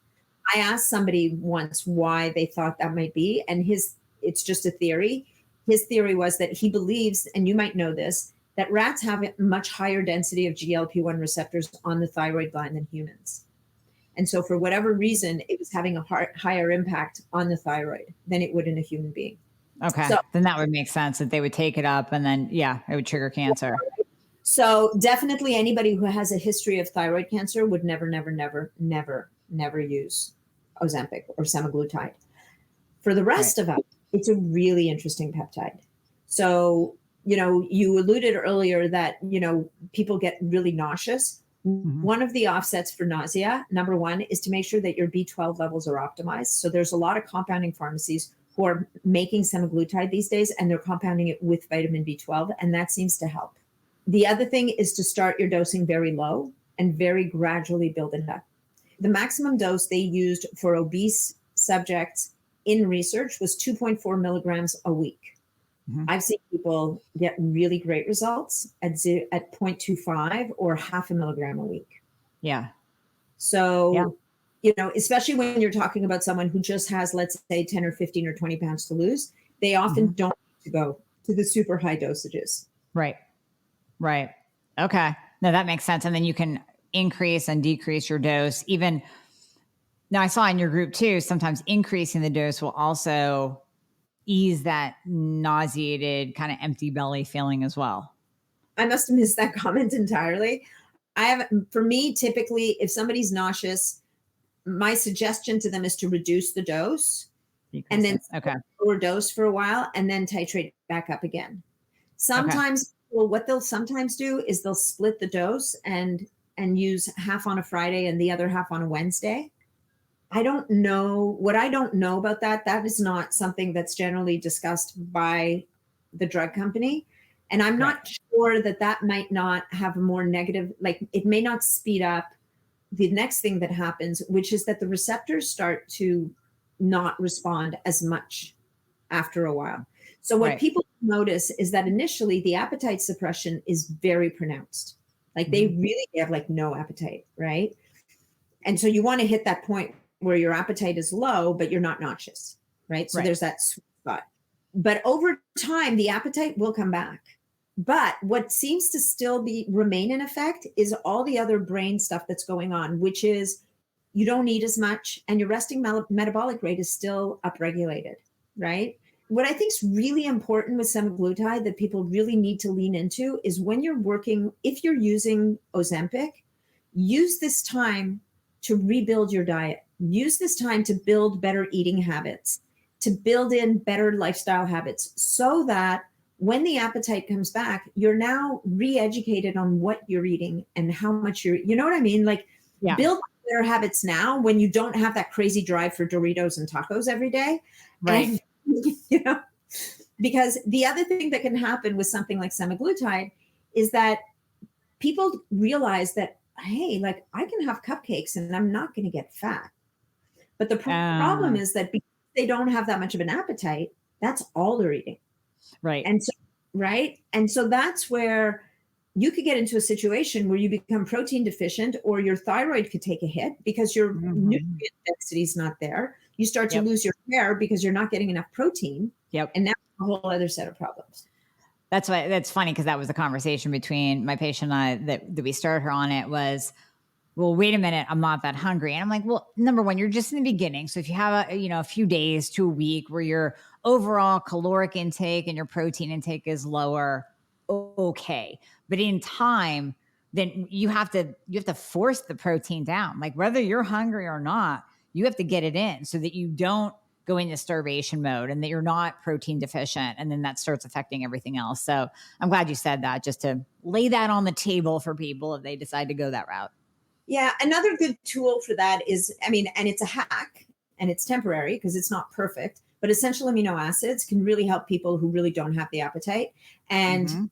I asked somebody once why they thought that might be, and it's just a theory. His theory was that he believes, and you might know this, that rats have a much higher density of GLP-1 receptors on the thyroid gland than humans. And so for whatever reason, it was having a higher impact on the thyroid than it would in a human being. Okay. So, then that would make sense that they would take it up and then, it would trigger cancer. So definitely anybody who has a history of thyroid cancer would never use Ozempic or semaglutide. For the rest of us, it's a really interesting peptide. So you alluded earlier that, people get really nauseous. Mhm. One of the offsets for nausea, number one, is to make sure that your B12 levels are optimized. So there's a lot of compounding pharmacies who are making semaglutide these days, and they're compounding it with vitamin B12, and that seems to help. The other thing is to start your dosing very low and very gradually build it up. The maximum dose they used for obese subjects in research was 2.4 milligrams a week. Mhm. I've seen people get really great results at 0.25 or half a milligram a week. Yeah. So, especially when you're talking about someone who just has, let's say, 10 or 15 or 20 pounds to lose, they often don't need to go to the super high dosages. Right. Right. Okay. No, that makes sense. And then you can increase and decrease your dose. Even now, I saw in your group too, sometimes increasing the dose will also ease that nauseated kind of empty belly feeling as well. I must have missed that comment entirely. For me, typically, if somebody's nauseous, my suggestion to them is to reduce the dose and then lower dose for a while and then titrate back up again. Sometimes, what they'll sometimes do is they'll split the dose and use half on a Friday and the other half on a Wednesday. I don't know about that. That is not something that's generally discussed by the drug company. And I'm not sure that might not have a more negative, like it may not speed up the next thing that happens, which is that the receptors start to not respond as much after a while. So what people notice is that initially the appetite suppression is very pronounced. Like they really have like no appetite, right? And so you want to hit that point where your appetite is low, but you're not nauseous, right? So there's that sweet spot. But over time, the appetite will come back. But what seems to still remain in effect is all the other brain stuff that's going on, which is you don't eat as much and your resting metabolic rate is still upregulated, right? What I think is really important with semaglutide that people really need to lean into is when you're working, if you're using Ozempic, use this time to rebuild your diet. Use this time to build better eating habits, to build in better lifestyle habits so that when the appetite comes back, you're now re-educated on what you're eating and how much you know what I mean? Like build better habits now when you don't have that crazy drive for Doritos and tacos every day. Right. And, because the other thing that can happen with something like semaglutide is that people realize that, hey, like I can have cupcakes and I'm not going to get fat. But the problem is that because they don't have that much of an appetite, that's all they're eating. Right. And so that's where you could get into a situation where you become protein deficient or your thyroid could take a hit because your nutrient density is not there. You start to lose your hair because you're not getting enough protein. And now a whole other set of problems. That's funny because that was a conversation between my patient and I that we started her on it was, well, wait a minute, I'm not that hungry. And I'm like, well, number one, you're just in the beginning. So if you have a few days to a week where your overall caloric intake and your protein intake is lower, okay. But in time, then you have to force the protein down. Like whether you're hungry or not, you have to get it in so that you don't go into starvation mode and that you're not protein deficient. And then that starts affecting everything else. So I'm glad you said that just to lay that on the table for people if they decide to go that route. Yeah. Another good tool for that is, and it's a hack and it's temporary because it's not perfect, but essential amino acids can really help people who really don't have the appetite. And,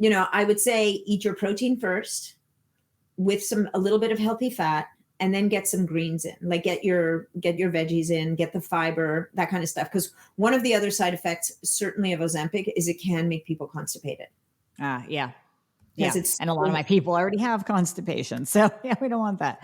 I would say eat your protein first with a little bit of healthy fat and then get some greens in, like get your veggies in, get the fiber, that kind of stuff. Because one of the other side effects, certainly of Ozempic, is it can make people constipated. Yeah. And a lot of my people already have constipation. So we don't want that.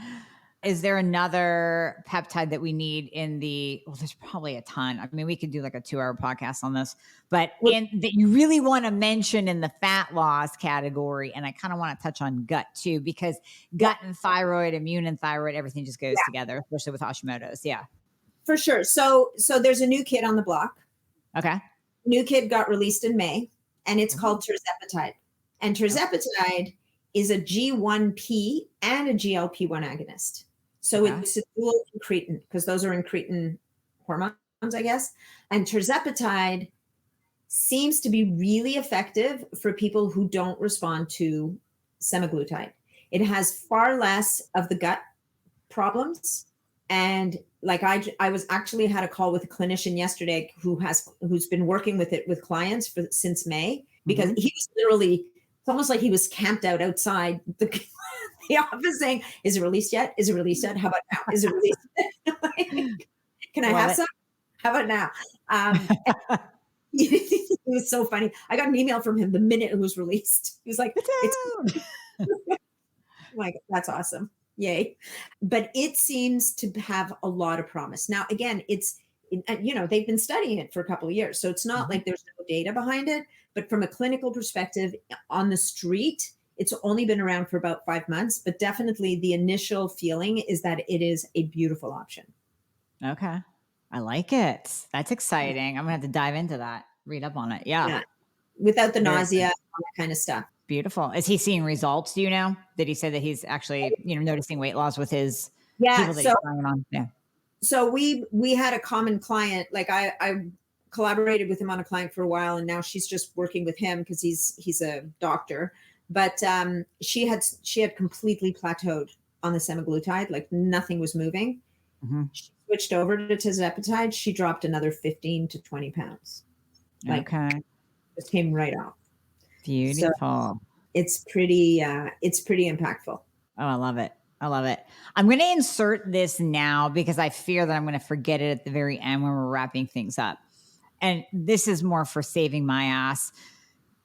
Is there another peptide that we need there's probably a ton. I mean, we could do like a 2-hour podcast on this, but that you really want to mention in the fat loss category. And I kind of want to touch on gut too, because gut and thyroid, immune and thyroid, everything just goes together, especially with Hashimoto's. Yeah. For sure. So there's a new kid on the block. Okay. New kid got released in May and it's called tirzepatide. And tirzepatide is a G1P and a GLP-1 agonist. So it's a dual incretin because those are incretin hormones, I guess. And tirzepatide seems to be really effective for people who don't respond to semaglutide. It has far less of the gut problems. And like I was actually had a call with a clinician yesterday who's been working with it with clients since May, because he was literally, it's almost like he was camped out outside the office saying, is it released yet? Is it released yet? How about now? Is it released yet? Like, can I have some? How about now? It was so funny. I got an email from him the minute it was released. He was like, it's like, that's awesome. Yay. But it seems to have a lot of promise. Now, again, they've been studying it for a couple of years. So it's not like there's no data behind it, but from a clinical perspective on the street, it's only been around for about 5 months, but definitely the initial feeling is that it is a beautiful option. Okay. I like it. That's exciting. I'm gonna have to dive into that, read up on it. Yeah. Without the nausea, all that kind of stuff. Beautiful. Is he seeing results? Do you know? Did he say that he's actually, noticing weight loss with his people that he's trying on? Yeah. So we had a common client. Like I collaborated with him on a client for a while, and now she's just working with him because he's a doctor. But she had completely plateaued on the semaglutide, like nothing was moving. She switched over to tirzepatide. She dropped another 15 to 20 pounds. Like, just came right off. Beautiful. So it's pretty impactful. Oh, I love it. I love it. I'm going to insert this now because I fear that I'm going to forget it at the very end when we're wrapping things up. And this is more for saving my ass.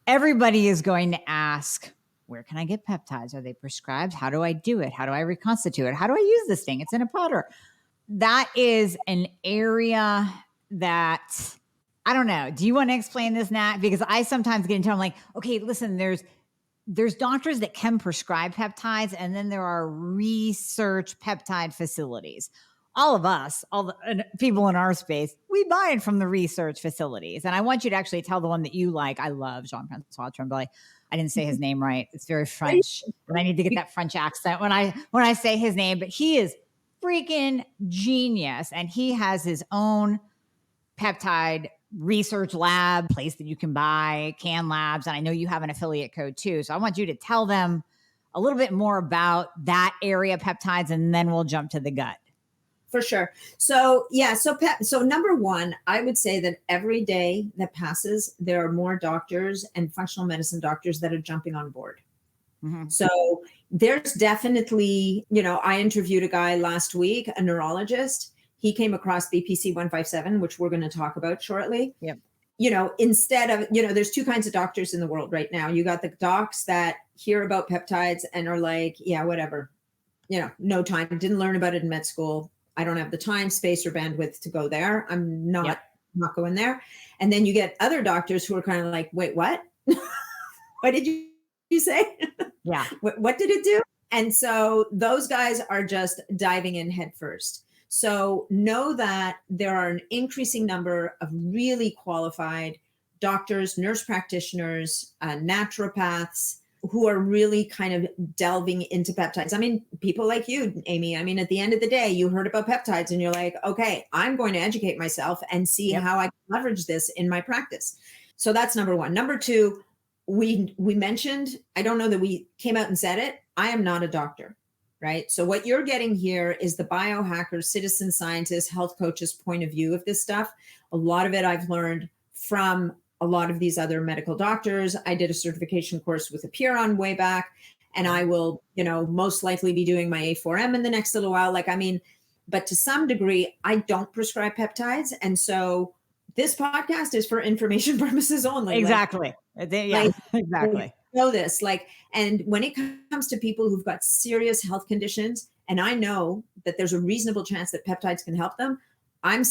Everybody is going to ask, where can I get peptides? Are they prescribed? How do I do it? How do I reconstitute it? How do I use this thing? It's in a powder. That is an area that, I don't know. Do you want to explain this, Nat? Because I sometimes get into, I'm like, okay, listen, there's doctors that can prescribe peptides, and then there are research peptide facilities. All of us, all the people in our space, we buy it from the research facilities. And I want you to actually tell the one that you like. I love Jean-Francois Tremblay. I didn't say his name right. It's very French, and I need to get that French accent when I say his name. But he is freaking genius, and he has his own peptide research lab place that you can buy, Can Labs, and I know you have an affiliate code too. So I want you to tell them a little bit more about that area peptides, and then we'll jump to the gut. For sure. So yeah, so number one, I would say that every day that passes, there are more doctors and functional medicine doctors that are jumping on board. So there's definitely, I interviewed a guy last week, a neurologist. He came across BPC 157, which we're going to talk about shortly. Yep. Instead of, there's two kinds of doctors in the world right now. You got the docs that hear about peptides and are like, yeah, whatever, no time, didn't learn about it in med school. I don't have the time, space, or bandwidth to go there. I'm not not going there. And then you get other doctors who are kind of like, wait, what? What did you say? Yeah. What did it do? And so those guys are just diving in head first. So know that there are an increasing number of really qualified doctors, nurse practitioners, naturopaths, who are really kind of delving into peptides. I mean, people like you, Amie, I mean, at the end of the day, you heard about peptides and you're like, okay, I'm going to educate myself and see how I can leverage this in my practice. So that's number one. Number two, we mentioned, I don't know that we came out and said it, I am not a doctor, right? So what you're getting here is the biohacker, citizen scientist, health coach's point of view of this stuff. A lot of it I've learned from a lot of these other medical doctors. I did a certification course with Apeiron way back, and I will, most likely be doing my A4M in the next little while. But to some degree, I don't prescribe peptides. And so this podcast is for information purposes only. Exactly. Exactly. Know this, and when it comes to people who've got serious health conditions, and I know that there's a reasonable chance that peptides can help them, I'm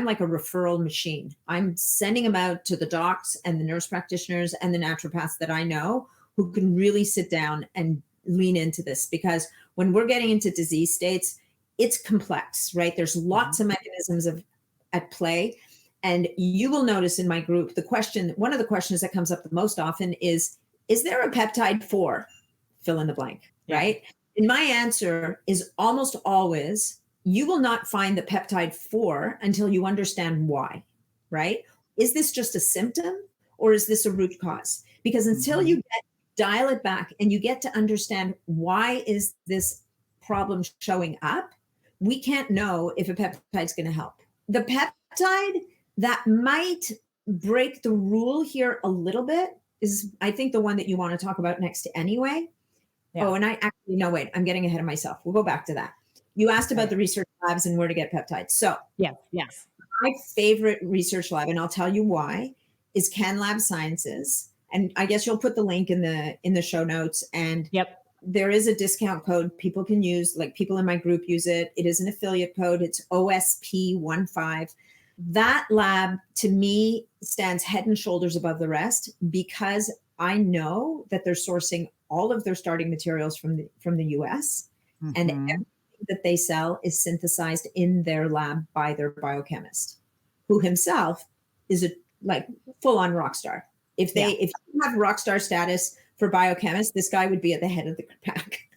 like a referral machine. I'm sending them out to the docs and the nurse practitioners and the naturopaths that I know who can really sit down and lean into this, because when we're getting into disease states, it's complex, right? There's lots of mechanisms at play. And you will notice in my group, one of the questions that comes up the most often is there a peptide for fill in the blank, right? And my answer is almost always, you will not find the peptide for until you understand why, right? Is this just a symptom, or is this a root cause? Because until you dial it back and you get to understand why is this problem showing up, we can't know if a peptide is going to help. The peptide that might break the rule here a little bit is, I think, the one that you want to talk about next anyway. Yeah. Oh, and I actually, no, wait, I'm getting ahead of myself. We'll go back to that. You asked about the research labs and where to get peptides. So yes. My favorite research lab, and I'll tell you why, is CanLab Sciences. And I guess you'll put the link in the show notes. And there is a discount code people can use, like people in my group use it. It is an affiliate code. It's OSP15. That lab, to me, stands head and shoulders above the rest because I know that they're sourcing all of their starting materials from the US, and everything that they sell is synthesized in their lab by their biochemist, who himself is a full-on rock star. If you have rock star status for biochemists, this guy would be at the head of the pack.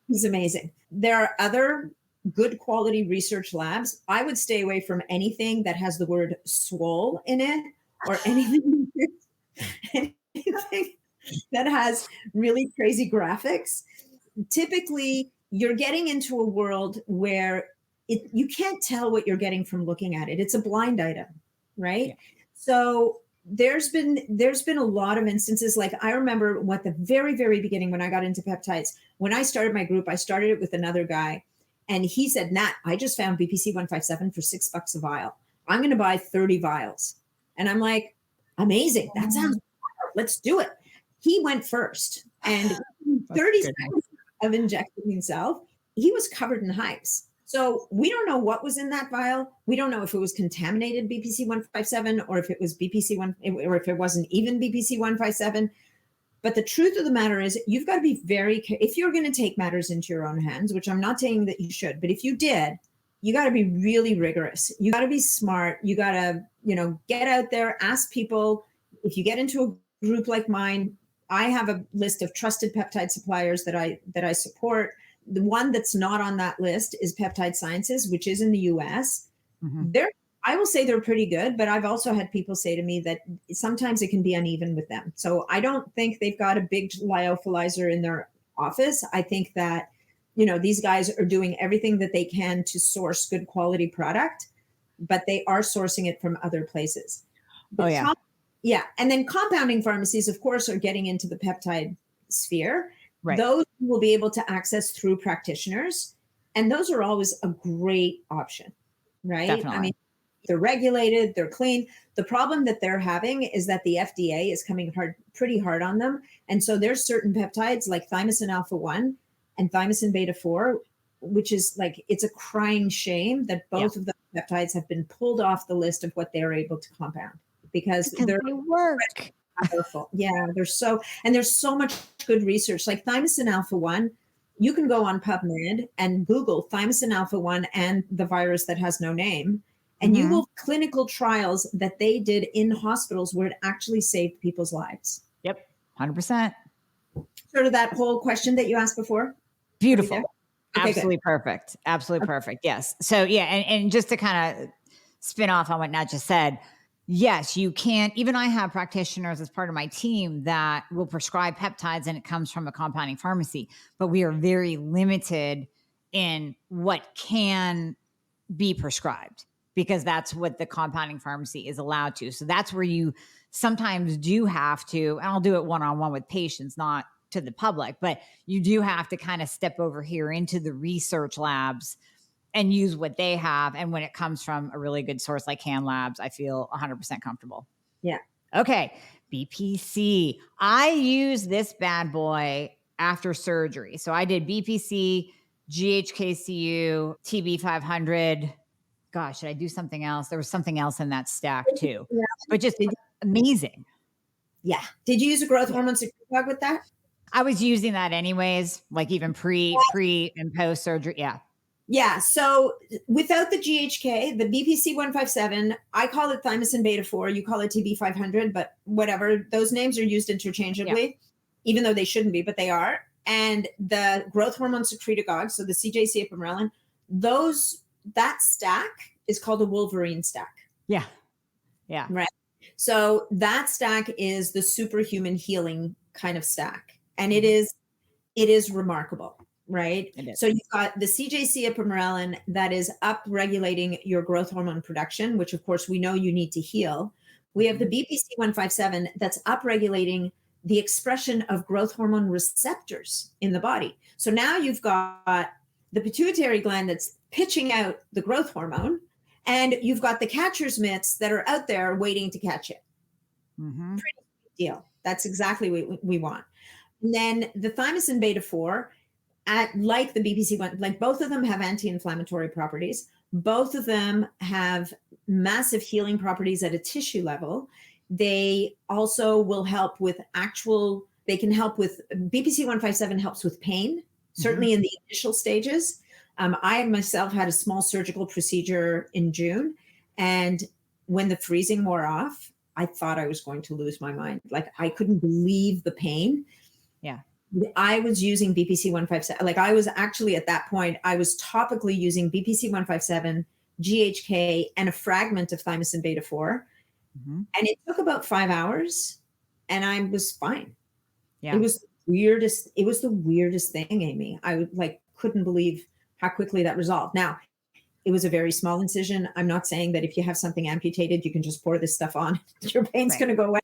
He's amazing. There are other good quality research labs. I would stay away from anything that has the word swole in it, or anything that has really crazy graphics. Typically, you're getting into a world where you can't tell what you're getting from looking at it. It's a blind item, right? Yeah. So there's been a lot of instances. Like I remember what the very, very beginning when I got into peptides, when I started my group, I started it with another guy. And he said, Nat, I just found BPC 157 for $6 a vial. I'm going to buy 30 vials. And I'm like, amazing. That sounds wild. Let's do it. He went first. And 30 seconds of injecting himself, he was covered in hives. So we don't know what was in that vial. We don't know if it was contaminated BPC 157 or if it was BPC 1, or if it wasn't even BPC 157. But the truth of the matter is you've got to be very careful. If you're going to take matters into your own hands, which I'm not saying that you should, but if you did, you got to be really rigorous. You got to be smart. You got to, get out there, ask people. If you get into a group like mine, I have a list of trusted peptide suppliers that I support. The one that's not on that list is Peptide Sciences, which is in the US. I will say they're pretty good, but I've also had people say to me that sometimes it can be uneven with them. So I don't think they've got a big lyophilizer in their office. I think that, these guys are doing everything that they can to source good quality product, but they are sourcing it from other places. Yeah. And then compounding pharmacies, of course, are getting into the peptide sphere. Right. Those will be able to access through practitioners. And those are always a great option, right? Definitely. I mean, they're regulated, they're clean. The problem that they're having is that the FDA is coming pretty hard on them. And so there's certain peptides like thymosin alpha-1 and thymosin beta-4, which is it's a crying shame that both of the peptides have been pulled off the list of what they're able to compound because they work. Powerful. Yeah, there's so much good research. Like thymosin alpha-1, you can go on PubMed and Google thymosin alpha-1 and the virus that has no name. And you will clinical trials that they did in hospitals where it actually saved people's lives. Yep, 100%. Sort of that whole question that you asked before. Beautiful. Okay, absolutely good. Perfect. Absolutely perfect. Yes. So yeah, and just to kind of spin off on what Nat just said, yes, you can't. Even I have practitioners as part of my team that will prescribe peptides and it comes from a compounding pharmacy, but we are very limited in what can be prescribed because that's what the compounding pharmacy is allowed to. So that's where you sometimes do have to, and I'll do it one-on-one with patients, not to the public, but you do have to kind of step over here into the research labs and use what they have. And when it comes from a really good source like CanLabs, I feel 100% comfortable. Yeah. Okay. BPC. I use this bad boy after surgery. So I did BPC, GHKCU, TB500. Gosh, should I do something else? There was something else in that stack too, but just amazing. Yeah. Did you use a growth hormone secretagogue with that? I was using that anyways, like even pre and post surgery. Yeah. Yeah. So without the GHK, the BPC 157, I call it thymosin beta-4. You call it TB500, but whatever. Those names are used interchangeably, even though they shouldn't be, but they are. And the growth hormone secretagogue, so the CJC ipamorelin, that stack is called a Wolverine stack. Yeah. Yeah. Right. So that stack is the superhuman healing kind of stack. And it is remarkable, right? It is. So you've got the CJC ipamorelin that is up-regulating your growth hormone production, which of course we know you need to heal. We have the BPC 157 that's up-regulating the expression of growth hormone receptors in the body. So now you've got the pituitary gland that's pitching out the growth hormone, and you've got the catcher's mitts that are out there waiting to catch it. Mm-hmm. Pretty big deal. That's exactly what we want. And then the thymosin beta 4, like the BPC one, like both of them have anti-inflammatory properties. Both of them have massive healing properties at a tissue level. They also will help with they can help with, BPC 157 helps with pain, certainly in the initial stages. I myself had a small surgical procedure in June, and when the freezing wore off, I thought I was going to lose my mind. Like, I couldn't believe the pain. Yeah. I was using BPC 157. Like, I was actually at that point, I was topically using BPC 157, GHK, and a fragment of thymosin beta 4. And it took about 5 hours, and I was fine. Yeah. It was the weirdest thing, Amie. I couldn't believe how quickly that resolved. Now, it was a very small incision. I'm not saying that if you have something amputated, you can just pour this stuff on. Your pain's going to go away.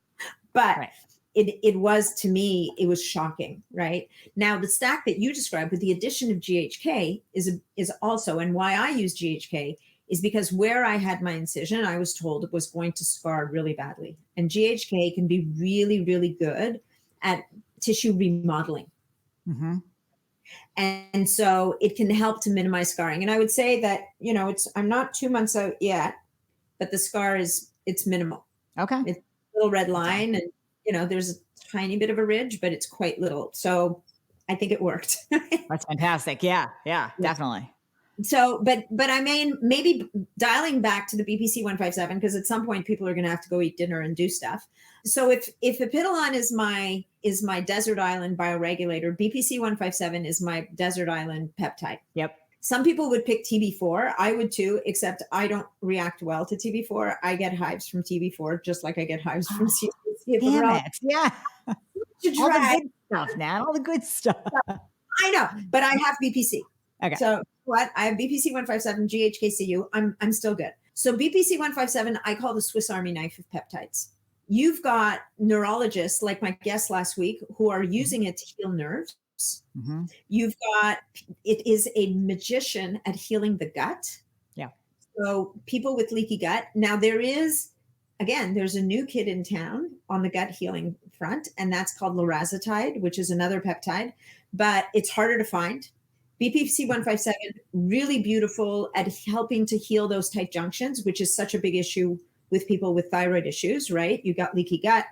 But it was, to me, it was shocking, right? Now, the stack that you described with the addition of GHK is also, and why I use GHK is because where I had my incision, I was told it was going to scar really badly. And GHK can be really, really good at tissue remodeling. And so it can help to minimize scarring. And I would say that, I'm not 2 months out yet, but the scar it's minimal. Okay. It's a little red line, and, there's a tiny bit of a ridge, but it's quite little. So I think it worked. That's fantastic. Yeah, definitely. So, but I mean, maybe dialing back to the BPC 157, because at some point people are going to have to go eat dinner and do stuff. So if Epidolon is my desert island bioregulator, BPC 157 is my desert island peptide. Yep. Some people would pick TB4. I would too, except I don't react well to TB4. I get hives from TB4, just like I get hives from CBC. Damn it. Yeah. All the good stuff, Nat. All the good stuff. I know, but I have BPC. Okay. So what? I have BPC 157, GHKCU. I'm still good. So BPC 157, I call the Swiss Army knife of peptides. You've got neurologists like my guest last week who are using it to heal nerves. You've got, it is a magician at healing the gut. Yeah. So people with leaky gut. Now there's a new kid in town on the gut healing front, and that's called lorazepam, which is another peptide, but it's harder to find. BPC 157, really beautiful at helping to heal those tight junctions, which is such a big issue with people with thyroid issues, right? You got leaky gut,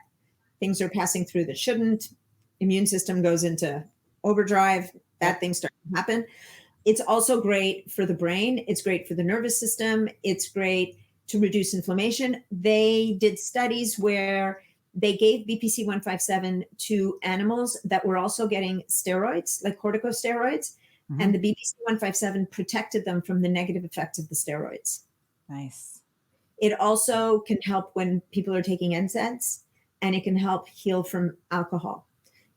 things are passing through that shouldn't, immune system goes into overdrive, bad things start to happen. It's also great for the brain. It's great for the nervous system. It's great to reduce inflammation. They did studies where they gave BPC 157 to animals that were also getting steroids, like corticosteroids. And the BPC 157 protected them from the negative effects of the steroids. Nice. It also can help when people are taking NSAIDs, and it can help heal from alcohol.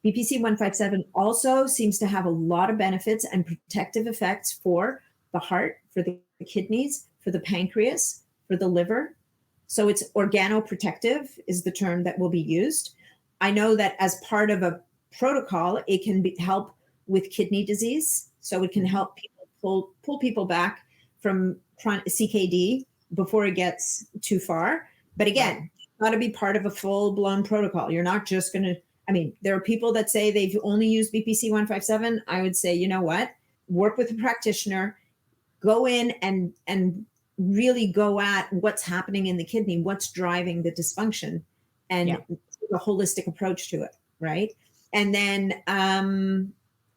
BPC 157 also seems to have a lot of benefits and protective effects for the heart, for the kidneys, for the pancreas, for the liver. So it's organoprotective is the term that will be used. I know that as part of a protocol, it can help with kidney disease. So it can help people pull people back from CKD before it gets too far. But again, it's got to be part of a full-blown protocol. You're not just going to, there are people that say they've only used BPC 157. I would say, you know what? Work with a practitioner, go in and really go at what's happening in the kidney, what's driving the dysfunction, and a holistic approach to it, right? And then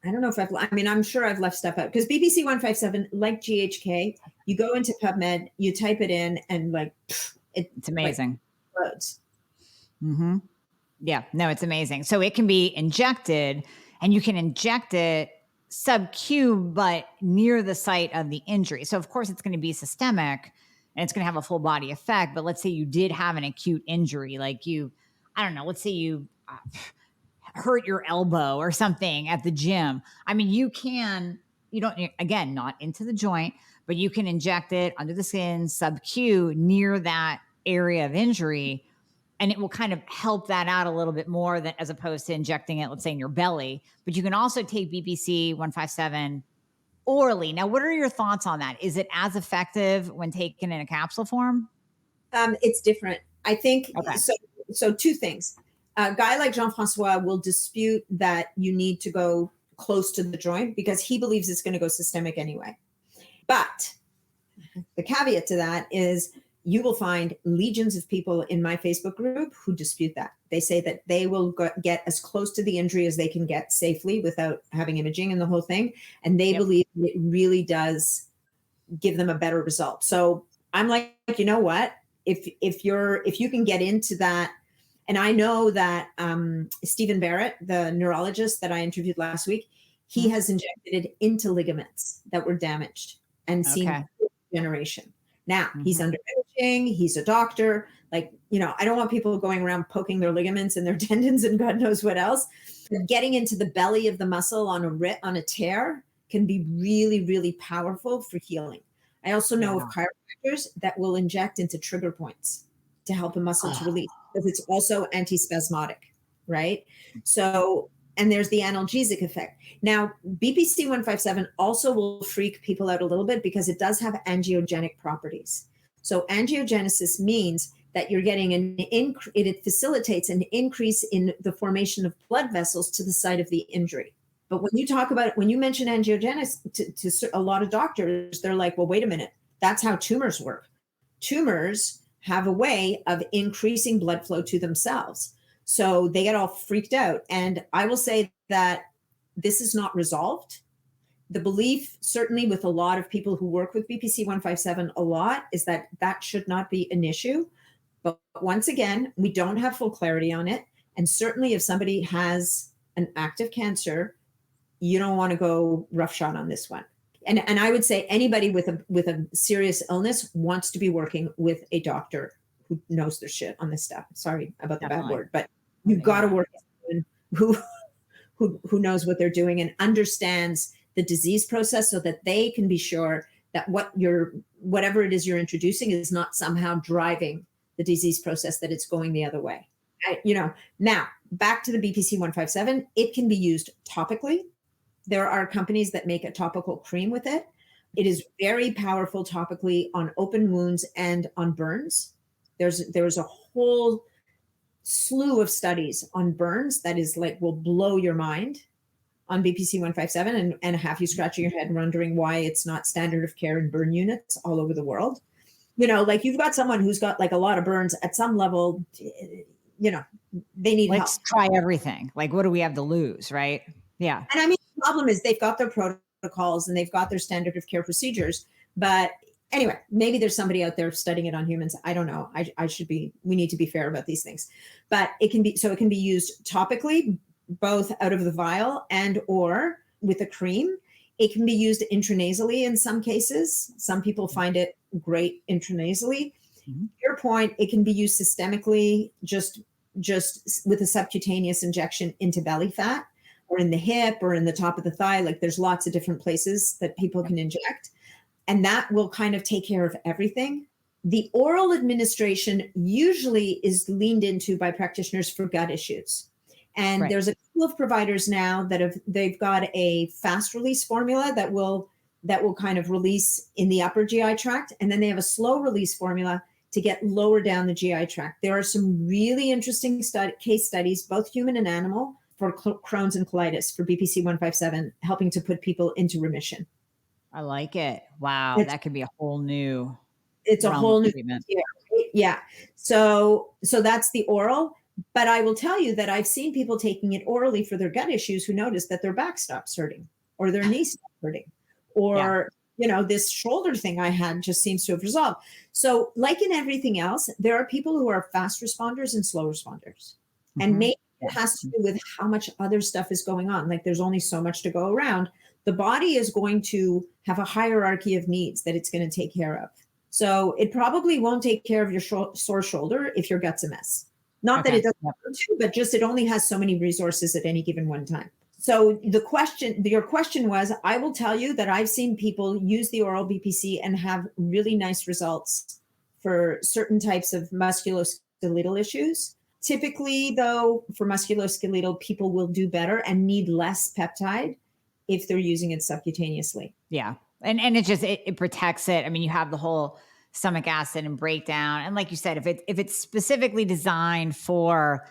I don't know if I'm sure I've left stuff out, because BPC 157, like GHK, you go into PubMed, you type it in, and it's amazing. Yeah, no, it's amazing. So it can be injected, and you can inject it sub-Q, but near the site of the injury. So of course it's going to be systemic and it's going to have a full body effect. But let's say you did have an acute injury, like I don't know, let's say you hurt your elbow or something at the gym. I mean, you don't, again, not into the joint, but you can inject it under the skin, sub-Q, near that area of injury, and it will kind of help that out a little bit more than as opposed to injecting it, let's say, in your belly. But you can also take BPC 157 orally. Now, what are your thoughts on that? Is it as effective when taken in a capsule form? It's different. I think Okay. So two things. A guy like Jean-Francois will dispute that you need to go close to the joint because he believes it's going to go systemic anyway. But the caveat to that is you will find legions of people in my Facebook group who dispute that. They say that they will get as close to the injury as they can get safely without having imaging and the whole thing. And they believe it really does give them a better result. So I'm like, you know what? If you can get into that, and I know that Stephen Barrett, the neurologist that I interviewed last week, he has injected it into ligaments that were damaged and seen regeneration. Now he's under imaging, he's a doctor. Like, I don't want people going around poking their ligaments and their tendons and God knows what else. Getting into the belly of the muscle on a tear can be really, really powerful for healing. I also know of chiropractors that will inject into trigger points to help a muscle to release, because it's also antispasmodic, right? So, and there's the analgesic effect. Now, BPC 157 also will freak people out a little bit because it does have angiogenic properties. So angiogenesis means that you're getting it facilitates an increase in the formation of blood vessels to the site of the injury. But when you mention angiogenesis to a lot of doctors, they're like, well, wait a minute, that's how tumors work. Tumors have a way of increasing blood flow to themselves. So they get all freaked out. And I will say that this is not resolved. The belief, certainly with a lot of people who work with BPC 157 a lot, is that that should not be an issue. But once again, we don't have full clarity on it. And certainly if somebody has an active cancer, you don't want to go roughshod on this one. And I would say anybody with a serious illness wants to be working with a doctor who knows their shit on this stuff. Sorry about the bad word, but you've got to work with someone who knows what they're doing and understands the disease process so that they can be sure that whatever it is you're introducing is not somehow driving the disease process, that it's going the other way. Now back to the BPC 157, it can be used topically. There are companies that make a topical cream with it. It is very powerful topically on open wounds and on burns. There's a whole slew of studies on burns that is like will blow your mind on BPC 157 and have you scratching your head and wondering why it's not standard of care in burn units all over the world. Like you've got someone who's got like a lot of burns at some level, they need help. Let's try everything. Like, what do we have to lose, right? Yeah. And I mean, the problem is they've got their protocols and they've got their standard of care procedures. But anyway, maybe there's somebody out there studying it on humans. I don't know. We need to be fair about these things. But it can be used topically, both out of the vial and or with a cream. It can be used intranasally in some cases. Some people find it great intranasally. To your point, it can be used systemically, just with a subcutaneous injection into belly fat, or in the hip, or in the top of the thigh. Like there's lots of different places that people can inject. And that will kind of take care of everything. The oral administration usually is leaned into by practitioners for gut issues. And there's a couple of providers now they've got a fast release formula that will kind of release in the upper GI tract. And then they have a slow release formula to get lower down the GI tract. There are some really interesting case studies, both human and animal, for Crohn's and colitis for BPC 157, helping to put people into remission. I like it. Wow. That could be a whole new. It's a whole new treatment. Yeah. So that's the oral. But I will tell you that I've seen people taking it orally for their gut issues who notice that their back stops hurting or their knee stops hurting or, this shoulder thing I had just seems to have resolved. So like in everything else, there are people who are fast responders and slow responders. And maybe it has to do with how much other stuff is going on. Like there's only so much to go around. The body is going to have a hierarchy of needs that it's going to take care of. So it probably won't take care of your sore shoulder if your gut's a mess. Not that it doesn't want to, but just it only has so many resources at any given one time. So your question was, I will tell you that I've seen people use the oral BPC and have really nice results for certain types of musculoskeletal issues. Typically, though, for musculoskeletal, people will do better and need less peptide if they're using it subcutaneously. Yeah. And it just, it protects it. I mean, you have the whole stomach acid and breakdown. And like you said, if it's specifically designed for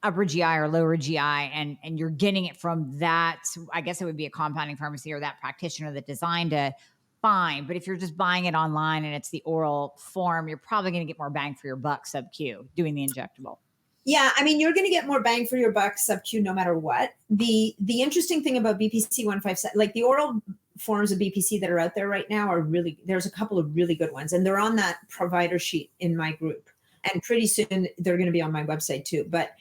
upper GI or lower GI and you're getting it from that, I guess it would be a compounding pharmacy or that practitioner that designed it, fine. But if you're just buying it online and it's the oral form, you're probably going to get more bang for your buck sub-Q doing the injectable. Yeah, I mean, you're going to get more bang for your buck sub-Q no matter what. The interesting thing about BPC 157, like the oral forms of BPC that are out there right now there's a couple of really good ones, and they're on that provider sheet in my group. And pretty soon they're going to be on my website too. But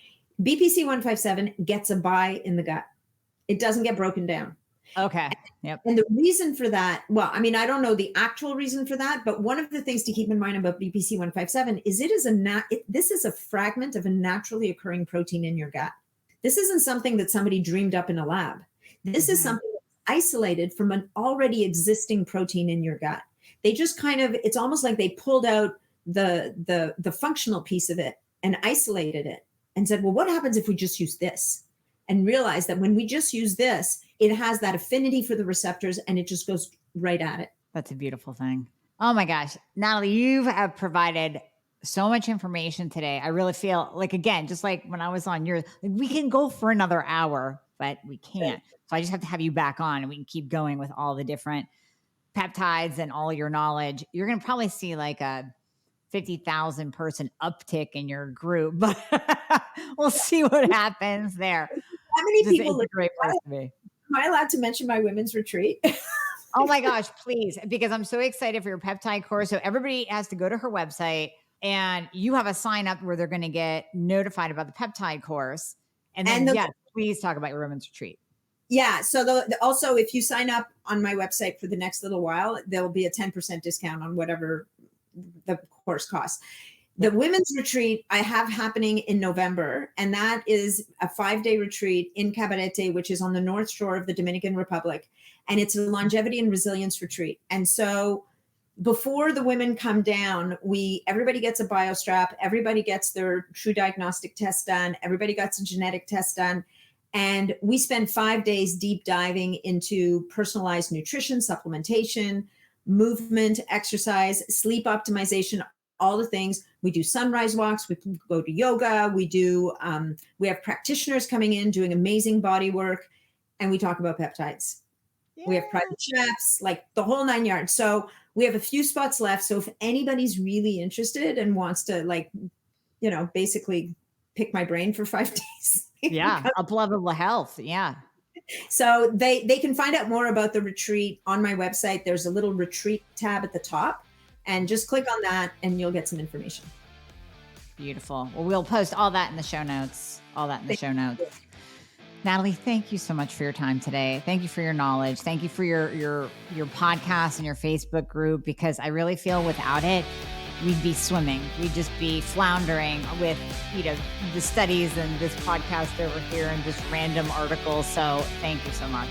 BPC 157 gets a buy in the gut. It doesn't get broken down. Okay. Yep. And the reason for that, well, I mean, I don't know the actual reason for that, but one of the things to keep in mind about BPC 157 is this is a fragment of a naturally occurring protein in your gut. This isn't something that somebody dreamed up in a lab. This is something that's isolated from an already existing protein in your gut. They just it's almost like they pulled out the functional piece of it and isolated it and said, well, what happens if we just use this? And realize that when we just use this, it has that affinity for the receptors and it just goes right at it. That's a beautiful thing. Oh my gosh. Nathalie, you have provided so much information today. I really feel like, again, just like when I was on yours, like we can go for another hour, but we can't. So I just have to have you back on and we can keep going with all the different peptides and all your knowledge. You're going to probably see like a 50,000 person uptick in your group, but we'll see what happens there. How many people? It's a great place to be. Am I allowed to mention my women's retreat? Oh my gosh, please. Because I'm so excited for your peptide course. So everybody has to go to her website and you have a sign up where they're going to get notified about the peptide course. And then yes, please talk about your women's retreat. Yeah. So also, if you sign up on my website for the next little while, there'll be a 10% discount on whatever the course costs. The women's retreat I have happening in November, and that is a 5-day retreat in Cabarete, which is on the North Shore of the Dominican Republic. And it's a longevity and resilience retreat. And so before the women come down, everybody gets a biostrap, everybody gets their true diagnostic test done, everybody gets a genetic test done. And we spend 5 days deep diving into personalized nutrition, supplementation, movement, exercise, sleep optimization, all the things. We do sunrise walks, we go to yoga, we have practitioners coming in doing amazing body work, and we talk about peptides. Yeah. We have private chefs, like the whole 9 yards. So we have a few spots left. So if anybody's really interested and wants to basically pick my brain for 5 days. Yeah, up-level health. Yeah. So they can find out more about the retreat on my website. There's a little retreat tab at the top. And just click on that and you'll get some information. Beautiful. Well, we'll post all that in the show notes. Nathalie, thank you so much for your time today. Thank you for your knowledge. Thank you for your podcast and your Facebook group, because I really feel without it, we'd be swimming. We'd just be floundering with, the studies and this podcast over here and just random articles. So thank you so much.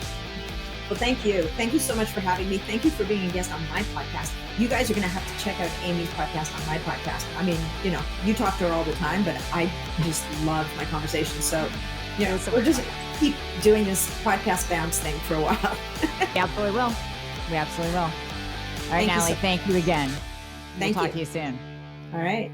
Well, thank you. Thank you so much for having me. Thank you for being a guest on my podcast. You guys are going to have to check out Amie's podcast on my podcast. I mean, you talk to her all the time, but I just love my conversation. So, we're just keep doing this podcast bounce thing for a while. We absolutely will. All right, Nathalie, thank you again. We'll talk to you soon. All right.